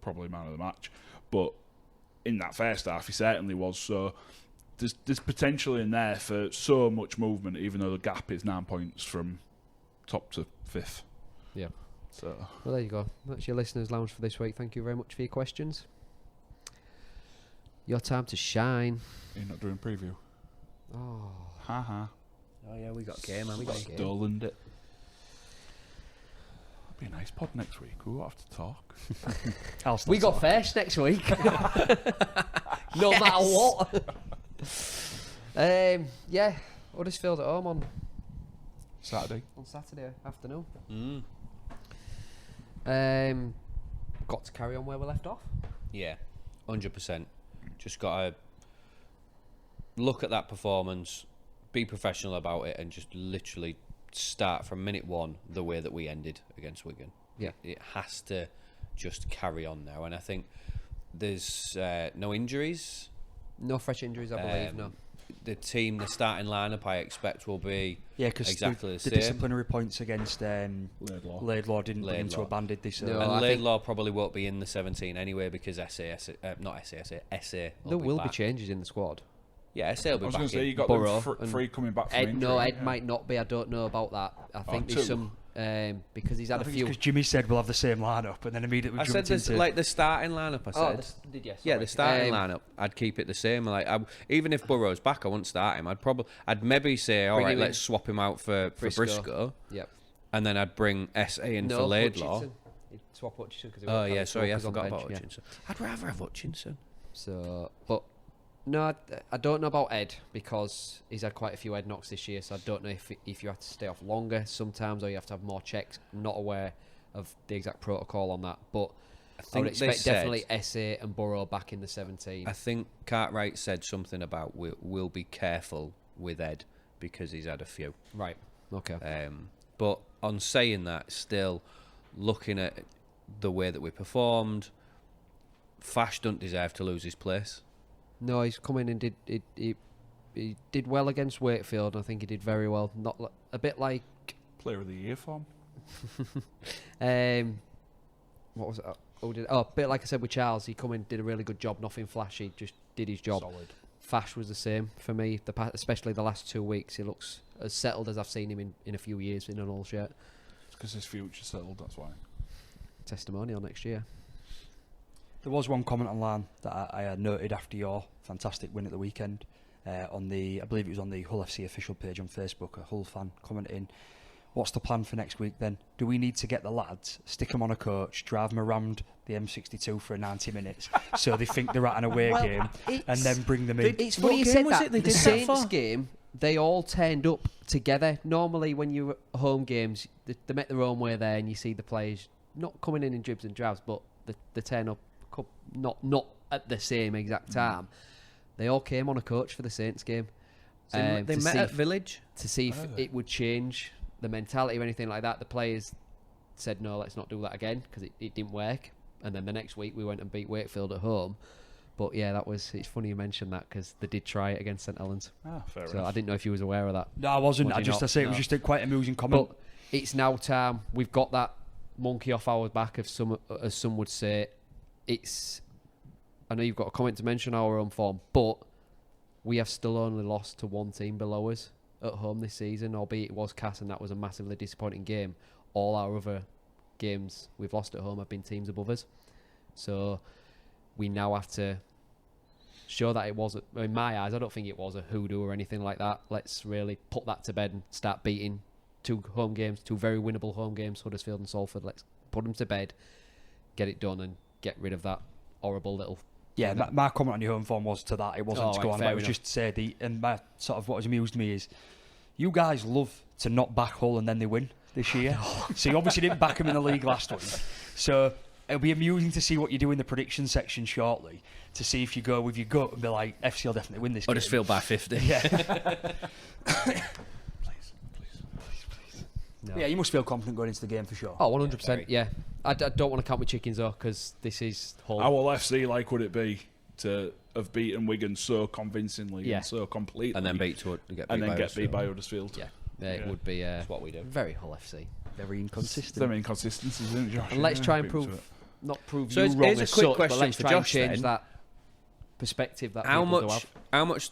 probably man of the match, but in that first half he certainly was. So there's potential in there for so much movement, even though the gap is 9 points from top to 5th. Yeah. So Well, there you go. That's your listeners' lounge for this week. Thank you very much for your questions. Your time to shine. you're not doing preview. Oh, Haha. Oh yeah, we got a game, haven't we? Stolen it. It'll be a nice pod next week. We'll have to talk. we got first next week. No matter what. Yeah, Huddersfield at home on Saturday. Saturday afternoon. Mm. Got to carry on where we left off. Yeah, 100%. Just got to look at that performance, be professional about it, and just literally start from minute 1 the way that we ended against Wigan. Yeah. It has to just carry on now. And I think there's no injuries. No fresh injuries, I believe. No. The starting lineup, I expect will be because exactly the the same. disciplinary points against Laidlaw. didn't bring him to a ban, did they? So No. And I think- Laidlaw probably won't be in the 17 anyway because SA There will be back. changes in the squad. Yeah, SA will I be was back going to say, in. you got Burrow them and free coming back from Ed, injury. no, Ed yeah. might not be. I don't know about that. I think there's 2. some because he's had a few. because Jimmy said we'll have the same lineup, and then immediately I said jumped this, into like the starting lineup. I said, did you? yeah, the starting lineup. I'd keep it the same. Like, even if Burrow's back, I wouldn't start him. I'd maybe say, all Bring right, him in. let's swap him out for Briscoe, Yep. and then I'd bring SA in for Laidlaw. Hutchinson. He'd swap Hutchinson because Oh yeah, sorry, I forgot about Hutchinson. Hutchinson. I'd rather have Hutchinson. So, but no, I don't know about Ed because he's had quite a few Ed knocks this year. So I don't know if you have to stay off longer sometimes or you have to have more checks. I'm not aware of the exact protocol on that, but I would expect definitely SA and Burrow back in the 17. I think Cartwright said something about we'll be careful with Ed because he's had a few. Right. Okay. But on saying that, still looking at the way that we performed, Fash don't deserve to lose his place. No, he's come in and he did well against Wakefield. I think he did very well. Not a bit like Player of the year form. what was it? A bit like I said with Charles. He come in, did a really good job. Nothing flashy, just did his job. Solid. Fash was the same for me. Especially the last 2 weeks, he looks as settled as I've seen him in a few years in an all shirt. It's because his future's settled, that's why. Testimonial next year. There was one comment online that I had noted after your fantastic win at the weekend. I believe it was on the Hull FC official page on Facebook. A Hull fan commenting, "What's the plan for next week then? Do we need to get the lads, stick them on a coach, drive them around the M62 for 90 minutes so they think they're at an away game, and then bring them in?" It's funny you said that. The Saints game, they all turned up together. Normally, when you're at home games, they make their own way there, and you see the players not coming in dribs and drabs, but they turn up not at the same exact time. They all came on a coach for the Saints game. They met at Village to see if it would change the mentality or anything like that. The players said, no, let's not do that again because it didn't work. And then the next week we went and beat Wakefield at home. But yeah, it's funny you mentioned that because they did try it against St Helens. Fair So enough. I didn't know if you was aware of that. No, I wasn't. Would I you just not? I say it was No. just a quite amusing comment. But it's now time. We've got that monkey off our back, as some would say. I know you've got a comment to mention our own form, but we have still only lost to one team below us at home this season, albeit it was Cass, and that was a massively disappointing game. All our other games we've lost at home have been teams above us. So we now have to show that it wasn't, in my eyes, I don't think it was a hoodoo or anything like that. Let's really put that to bed and start beating two very winnable home games, Huddersfield and Salford. Let's put them to bed, get it done, and get rid of that horrible little... Yeah, my comment on your home form was to that. It wasn't to go on. It was just to say and my sort of what has amused me is you guys love to not back Hull and then they win this year. So you obviously didn't back them in the league last week. So it'll be amusing to see what you do in the prediction section shortly, to see if you go with your gut and be like, FC will definitely win this game. Huddersfield by 50. Yeah. Please. No. Yeah, you must feel confident going into the game for sure. Oh, 100%, yeah. I don't want to count my chickens though, because this is Hull. How will FC like would it be to have beaten Wigan so convincingly and so completely, and then get beat by Huddersfield? Yeah, it would be what we do. very Hull FC. Very inconsistent. Them inconsistencies, isn't it, Josh? And let's try and Beat 'em to prove, it. not prove So you wrong here's a as quick such, but question let's for try and Josh change then. that perspective that people do have.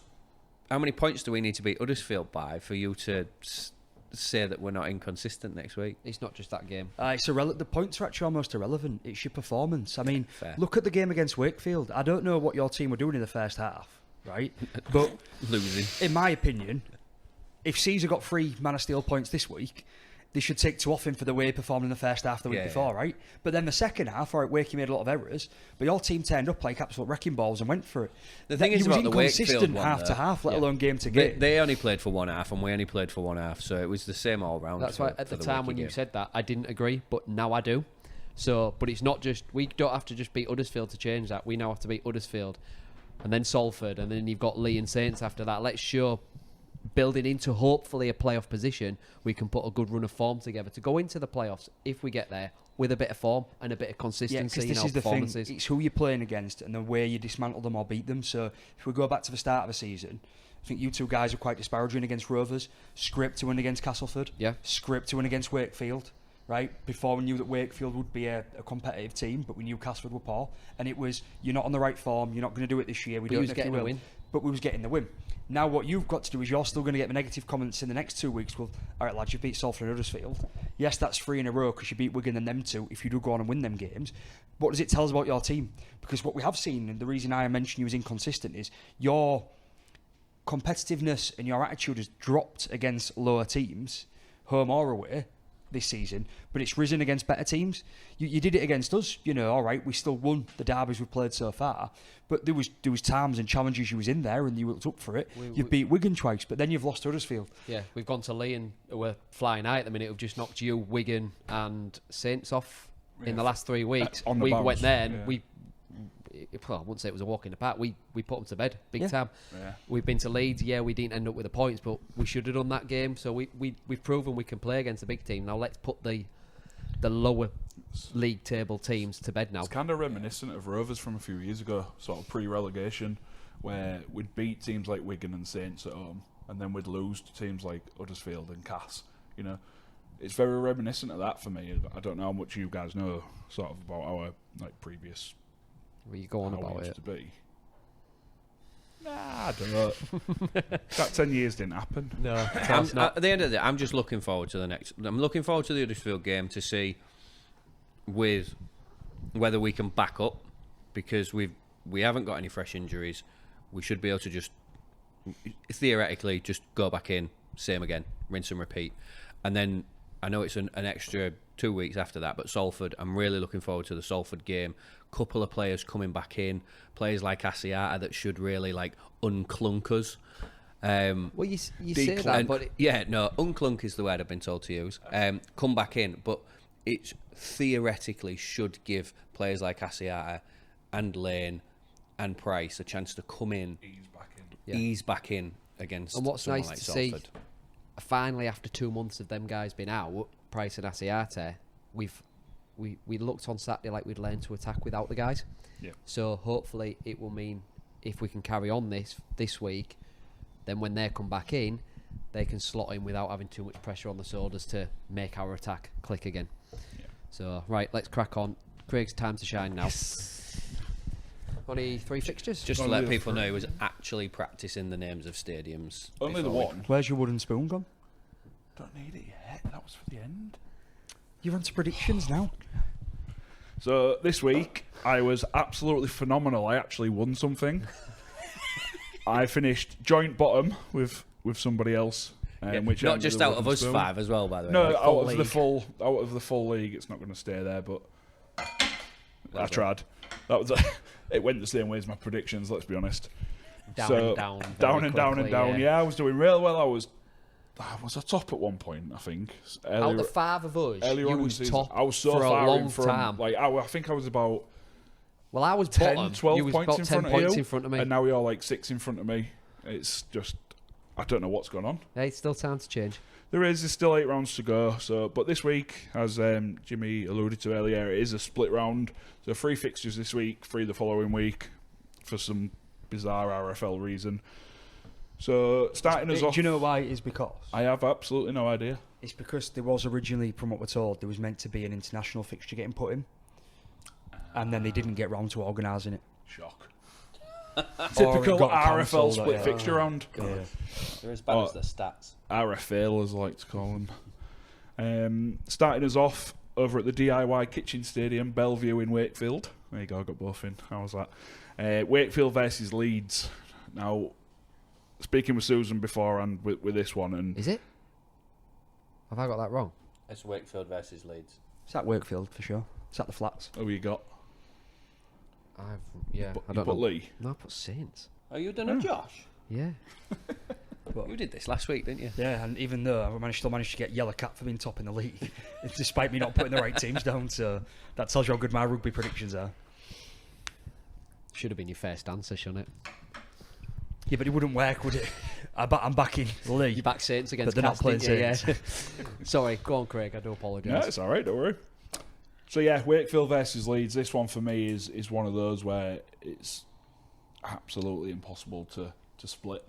How many points do we need to beat Huddersfield by for you to say that we're not inconsistent next week? It's not just that game. The points are actually almost irrelevant. It's your performance. I mean, Fair. look at the game against Wakefield. I don't know what your team were doing in the first half, right? But Losing. in my opinion, if Caesar got 3 Man of Steel points this week, they should take 2 off him for the way he performed in the first half the week before, right? But then the second half, all right, Wakey made a lot of errors, but your team turned up like absolute wrecking balls and went for it. The thing is about the Wakefield inconsistent one, half to half, let yeah. alone game to game. They only played for one half, and we only played for one half, so it was the same all round. That's why at the time when you said that, I didn't agree, but now I do. So, but it's not just, we don't have to just beat Huddersfield to change that. We now have to beat Huddersfield, and then Salford, and then you've got Lee and Saints after that. Let's show, building into hopefully a playoff position, we can put a good run of form together to go into the playoffs if we get there with a bit of form and a bit of consistency in this our is the performances. thing. It's who you're playing against and the way you dismantle them or beat them. So if we go back to the start of the season, I think you two guys are quite disparaging against Rovers. Script to win against Castleford. Yeah. Script to win against Wakefield. Right? Before we knew that Wakefield would be a competitive team, but we knew Castleford were poor. And it was, you're not on the right form, you're not going to do it this year. We don't know if you will. Win. But we was getting the win. Now what you've got to do is you're still going to get the negative comments in the next 2 weeks. Well, all right, lads, you beat Salford and Huddersfield. Yes, that's 3 in a row because you beat Wigan and them 2 if you do go on and win them games. What does it tell us about your team? Because what we have seen, and the reason I mention you as inconsistent, is your competitiveness and your attitude has dropped against lower teams, home or away, this season, but it's risen against better teams. You did it against us, all right, we still won the derbies we've played so far, but there was times and challenges you was in there and you looked up for it. You've beat Wigan twice, but then you've lost to Huddersfield. Yeah, we've gone to Lee and we're flying high at the minute. We've just knocked you, Wigan and Saints off in the last 3 weeks. On the we bounce, went there and yeah. I wouldn't say it was a walk in the park. We put them to bed big time. Yeah. We've been to Leeds. Yeah, we didn't end up with the points, but we should have done that game. So we've proven we can play against a big team. Now let's put the lower league table teams to bed now. It's kind of reminiscent of Rovers from a few years ago, sort of pre-relegation, where we'd beat teams like Wigan and Saints at home, and then we'd lose to teams like Huddersfield and Cass. It's very reminiscent of that for me. I don't know how much you guys know, sort of, about our previous. Will you go on how about we used it? to be. Nah, I don't know. That 10 years didn't happen. No, At the end of the day, I'm just looking forward to the next. I'm looking forward to the Huddersfield game to see with whether we can back up, because we haven't got any fresh injuries. We should be able to just theoretically just go back in, same again, rinse and repeat. And then I know it's an extra 2 weeks after that, but Salford, I'm really looking forward to the Salford game. Couple of players coming back in, players like Asiata that should really unclunk us. Well, you say that, but unclunk is the word I've been told to use. Come back in, but it theoretically should give players like Asiata and Lane and Price a chance to come in, ease back in against. And what's someone nice like to Salford. see, finally after 2 months of them guys being out, Price and Asiata, we looked on Saturday like we'd learned to attack without the guys. Yeah. So hopefully it will mean if we can carry on this week, then when they come back in, they can slot in without having too much pressure on the shoulders to make our attack click again. Yeah. So right, let's crack on. Craig's time to shine now. Only 3 fixtures. Just to Only let the people know, three. he was actually practicing the names of stadiums. Only the before we- one. Where's your wooden spoon gone? Don't need it yet. That was for the end. You're on to predictions now. So this week I was absolutely phenomenal. I actually won something. I finished joint bottom with somebody else. Yeah, which not ended just the out of wooden us spoon. 5 as well, by the way. No, like out full of league. the full league, it's not going to stay there. But I Well done. tried. That was it. Went the same way as my predictions. Let's be honest. Down So, and down. down very and down and quickly, down. Yeah, I was doing real well. I was a top at one point, I think. Out Earlier, the 5 of us, earlier you on in was the season, top I was so for a far long in from, time. like I think I was about Well, I was 10, bottom. 12 you was points about in 10 front of points you, in front of me. and now you're like 6 in front of me. It's just, I don't know what's going on. Hey, it's still time to change. There's still 8 rounds to go. So, but this week, as Jimmy alluded to earlier, it is a split round. So 3 fixtures this week, 3 the following week, for some bizarre RFL reason. So starting us Do off, you know why it is? Because I have absolutely no idea. it's because there was originally, from what we're told, there was meant to be an international fixture getting put in, and then they didn't get round to organising it. Shock. Or it Typical got RFL cancelled, split yeah. fixture round. Yeah. They're as bad Oh. as the stats. RFL, as I like to call them. Starting us off over at the DIY Kitchen Stadium, Bellevue in Wakefield. There you go, I got both in. How was that? Wakefield versus Leeds. Now, speaking with Susan beforehand with this one, and Is it? Have I got that wrong? It's Wakefield versus Leeds. It's at Wakefield for sure. It's at the flats. who you got? Yeah, But I you don't put know. Lee. No, I put Saints. Are you done a Josh? Yeah. You did this last week, didn't you? Yeah, and even though I still managed to get yellow cap for being top in the league, despite me not putting the right teams down, so that tells you how good my rugby predictions are. Should have been your first answer, shouldn't it? Yeah, but it wouldn't work, would it? I'm backing Lee. You back Saints against they're not Cast, playing didn't you? Saints. Yeah. Sorry, go on, Craig. I do apologise. Yeah, it's all right. Don't worry. So yeah, Wakefield versus Leeds. This one for me is one of those where it's absolutely impossible to split.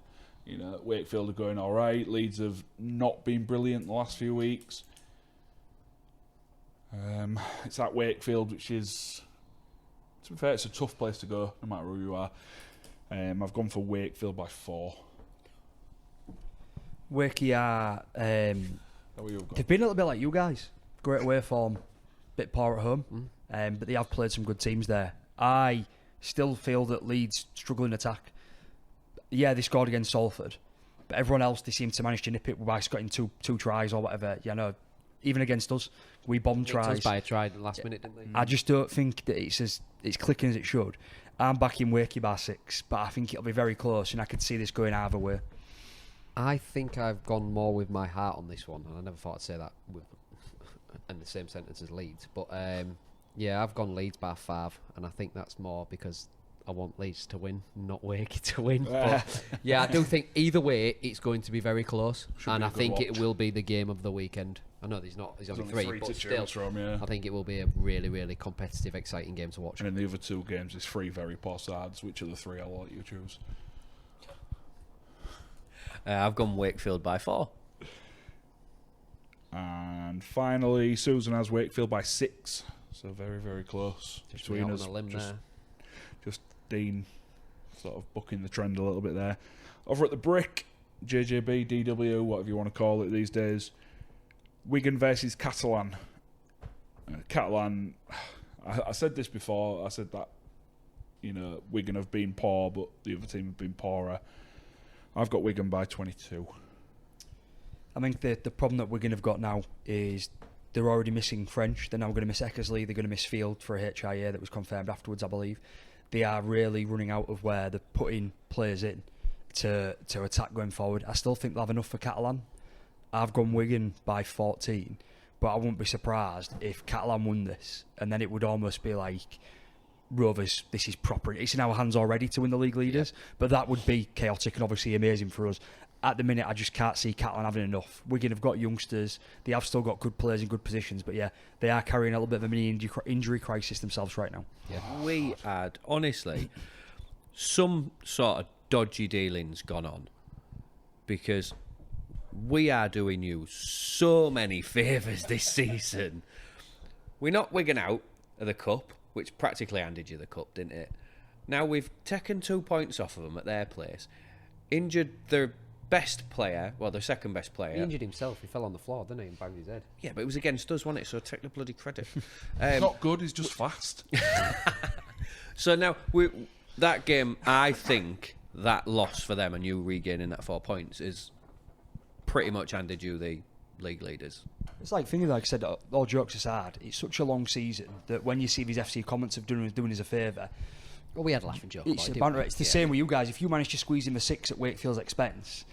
You know, Wakefield are going all right. Leeds have not been brilliant the last few weeks. It's at Wakefield, which is, to be fair, it's a tough place to go, no matter who you are. I've gone for Wakefield by 4. Wakey are. How are you? They've been a little bit like you guys. Great away form, bit poor at home, but they have played some good teams there. I still feel that Leeds struggle in attack. Yeah, they scored against Salford, but everyone else they seem to manage to nip it by getting two tries or whatever. You know, even against us, we bombed Nicked us tries. by a try at the last minute, didn't they? I just don't think that it's clicking as it should. I'm backing Wakey by 6, but I think it'll be very close, and I could see this going either way. I think I've gone more with my heart on this one, and I never thought I'd say that in the same sentence as Leeds. But yeah, I've gone Leeds by 5, and I think that's more because I want Leeds to win, not Wakey to win. But yeah, I do think either way it's going to be very close, Should and be a I good think it watch. will be the game of the weekend. I know there's only three, but still, from, yeah. I think it will be a really, really competitive, exciting game to watch. And in the other 2 games, there's 3 very poor sides. Which of the 3 I'll let you choose? I've gone Wakefield by 4. And finally, Susan has Wakefield by 6. So very, very close Just between out us. on a limb there. Just Dean sort of bucking the trend a little bit there. Over at the Brick, JJB, DW, whatever you want to call it these days. Wigan versus Catalan. Catalan, I said this before. I said that, you know, Wigan have been poor, but the other team have been poorer. I've got Wigan by 22. I think the problem that Wigan have got now is they're already missing French. They're now going to miss Eckersley. They're going to miss Field for a HIA that was confirmed afterwards, I believe. They are really running out of where they're putting players in to attack going forward. I still think they'll have enough for Catalan. I've gone Wigan by 14, but I wouldn't be surprised if Catalan won this, and then it would almost be like Rovers, this is proper. It's in our hands already to win the league leaders, but that would be chaotic and obviously amazing for us. At the minute, I just can't see Catalan having enough. Wigan have got youngsters. They have still got good players in good positions, but yeah, they are carrying a little bit of a mini injury crisis themselves right now. Yeah. We had, honestly, some sort of dodgy dealings gone on, because we are doing you so many favours this season. We knocked Wigan out of the cup, which practically handed you the cup, didn't it? Now we've taken 2 points off of them at their place, injured their best player, well, their second best player. He injured himself. He fell on the floor, didn't he, and banged his head. Yeah, but it was against us, wasn't it? So take the bloody credit. He's not good, he's just fast. So now, that game, I think that loss for them and you regaining that 4 points is pretty much handed you the league leaders. It's like thinking, like I said, all jokes aside, it's such a long season that when you see these FC comments of doing us a favour, Well, we had a laughing joke it's about it. banter. It's the same with you guys. If you manage to squeeze in the 6 at Wakefield's expense,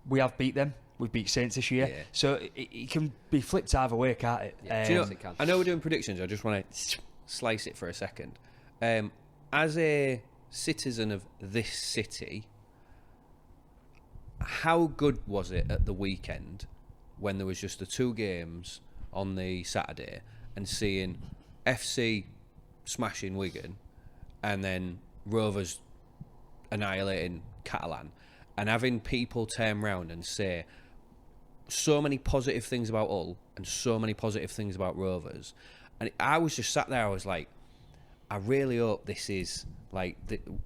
we have beat them. We've beat Saints this year. Yeah. So it can be flipped either way, can't it? Yeah. Do you know, It can. I know we're doing predictions. I just want to slice it for a second. As a citizen of this city, how good was it at the weekend when there was just the 2 games on the Saturday and seeing FC smashing Wigan and then Rovers annihilating Catalan, and having people turn round and say so many positive things about Hull and so many positive things about Rovers, and I was just sat there. I was like, I really hope this is like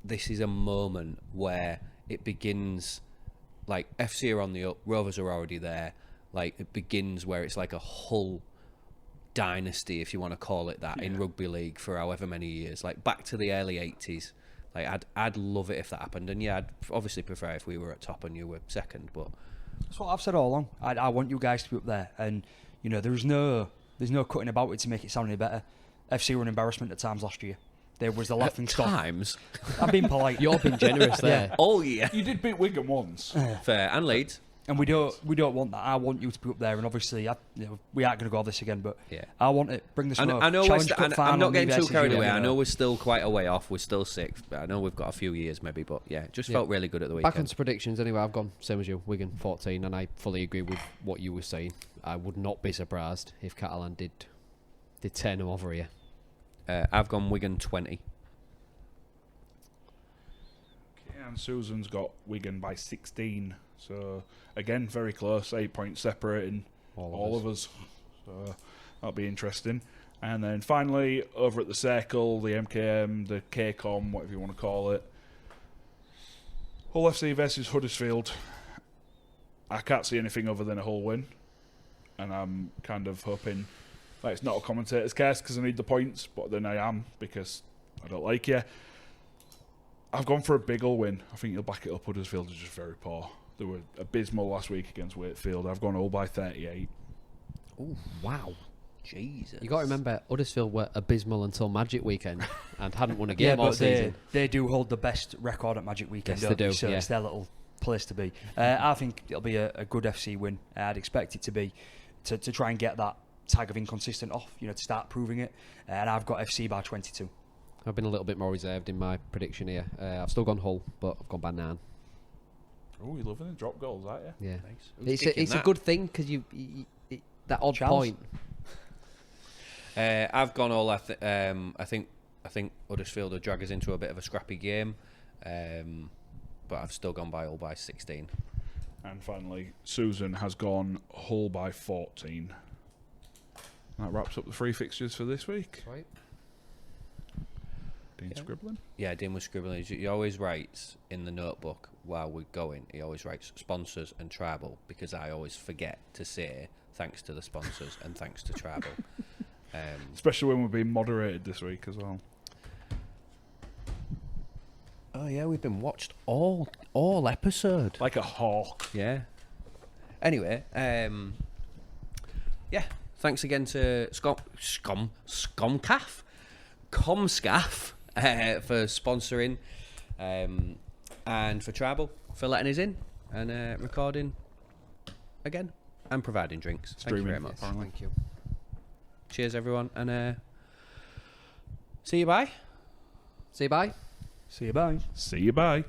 this is a moment where it begins. Like FC are on the up, Rovers are already there. Like it begins where it's like a Hull dynasty, if you want to call it that, in rugby league for however many years, like back to the early 80s. Like I'd love it if that happened, and yeah, I'd obviously prefer if we were at top and you were second, but That's what I've said all along. I want you guys to be up there, and you know there's no cutting about it to make it sound any better. FC were an embarrassment at times last year. There was the laughing stock. times. I'm being polite. You're being generous there. Oh yeah, You did beat Wigan once. fair, and Leeds. And we don't want that. I want you to be up there, and obviously, we aren't going to go over this again, but Yeah. I want it. Bring the smoke. I know Challenge Cup final, I'm not getting maybe too versus carried you, away. I you know we're still quite a way off. We're still 6th. But I know we've got a few years maybe, but yeah, it just felt really good at the weekend. Back onto predictions anyway. I've gone same as you, Wigan 14, and I fully agree with what you were saying. I would not be surprised if Catalan did turn them over here. I've gone Wigan 20. And Susan's got Wigan by 16. So, again, very close. 8 points separating all of us. So, that'll be interesting. And then finally, over at the Circle, the MKM, the KCOM, whatever you want to call it. Hull FC versus Huddersfield. I can't see anything other than a Hull win. And I'm kind of hoping that it's not a commentator's curse because I need the points, but then I am because I don't like you. I've gone for a big Hull win. I think you'll back it up. Huddersfield are just very poor. They were abysmal last week against Wakefield. I've gone Hull by 38. Oh, wow. Jesus. You got to remember, Huddersfield were abysmal until Magic Weekend and hadn't won a game all but season. they do hold the best record at Magic Weekend. Yes, don't they do, So yeah. it's their little place to be. I think it'll be a good FC win. I'd expect it to be to try and get that tag of inconsistent off. To start proving it. And I've got FC by 22. I've been a little bit more reserved in my prediction here. I've still gone Hull, but I've gone by 9. Oh, you're loving the drop goals, aren't you? Yeah, Who's it's kicking a that? good thing because that odd Charles? point. I've gone all. I think Huddersfield will drag us into a bit of a scrappy game, but I've still gone by Hull by 16. And finally, Susan has gone Hull by 14. That wraps up the 3 fixtures for this week. Right. Dean scribbling. Yeah, Dean was scribbling. He always writes in the notebook while we're going. He always writes sponsors and Tribal because I always forget to say thanks to the sponsors and thanks to Tribal. Especially when we're being moderated this week as well. Oh yeah, we've been watched all episode. Like a hawk. Yeah. Anyway, yeah. Thanks again to Comscaf for sponsoring, and for Tribal for letting us in and recording again and providing drinks. Thank you very much. Thank you. Cheers, everyone, and see you. Bye. See you, bye. See you, bye. See you, bye.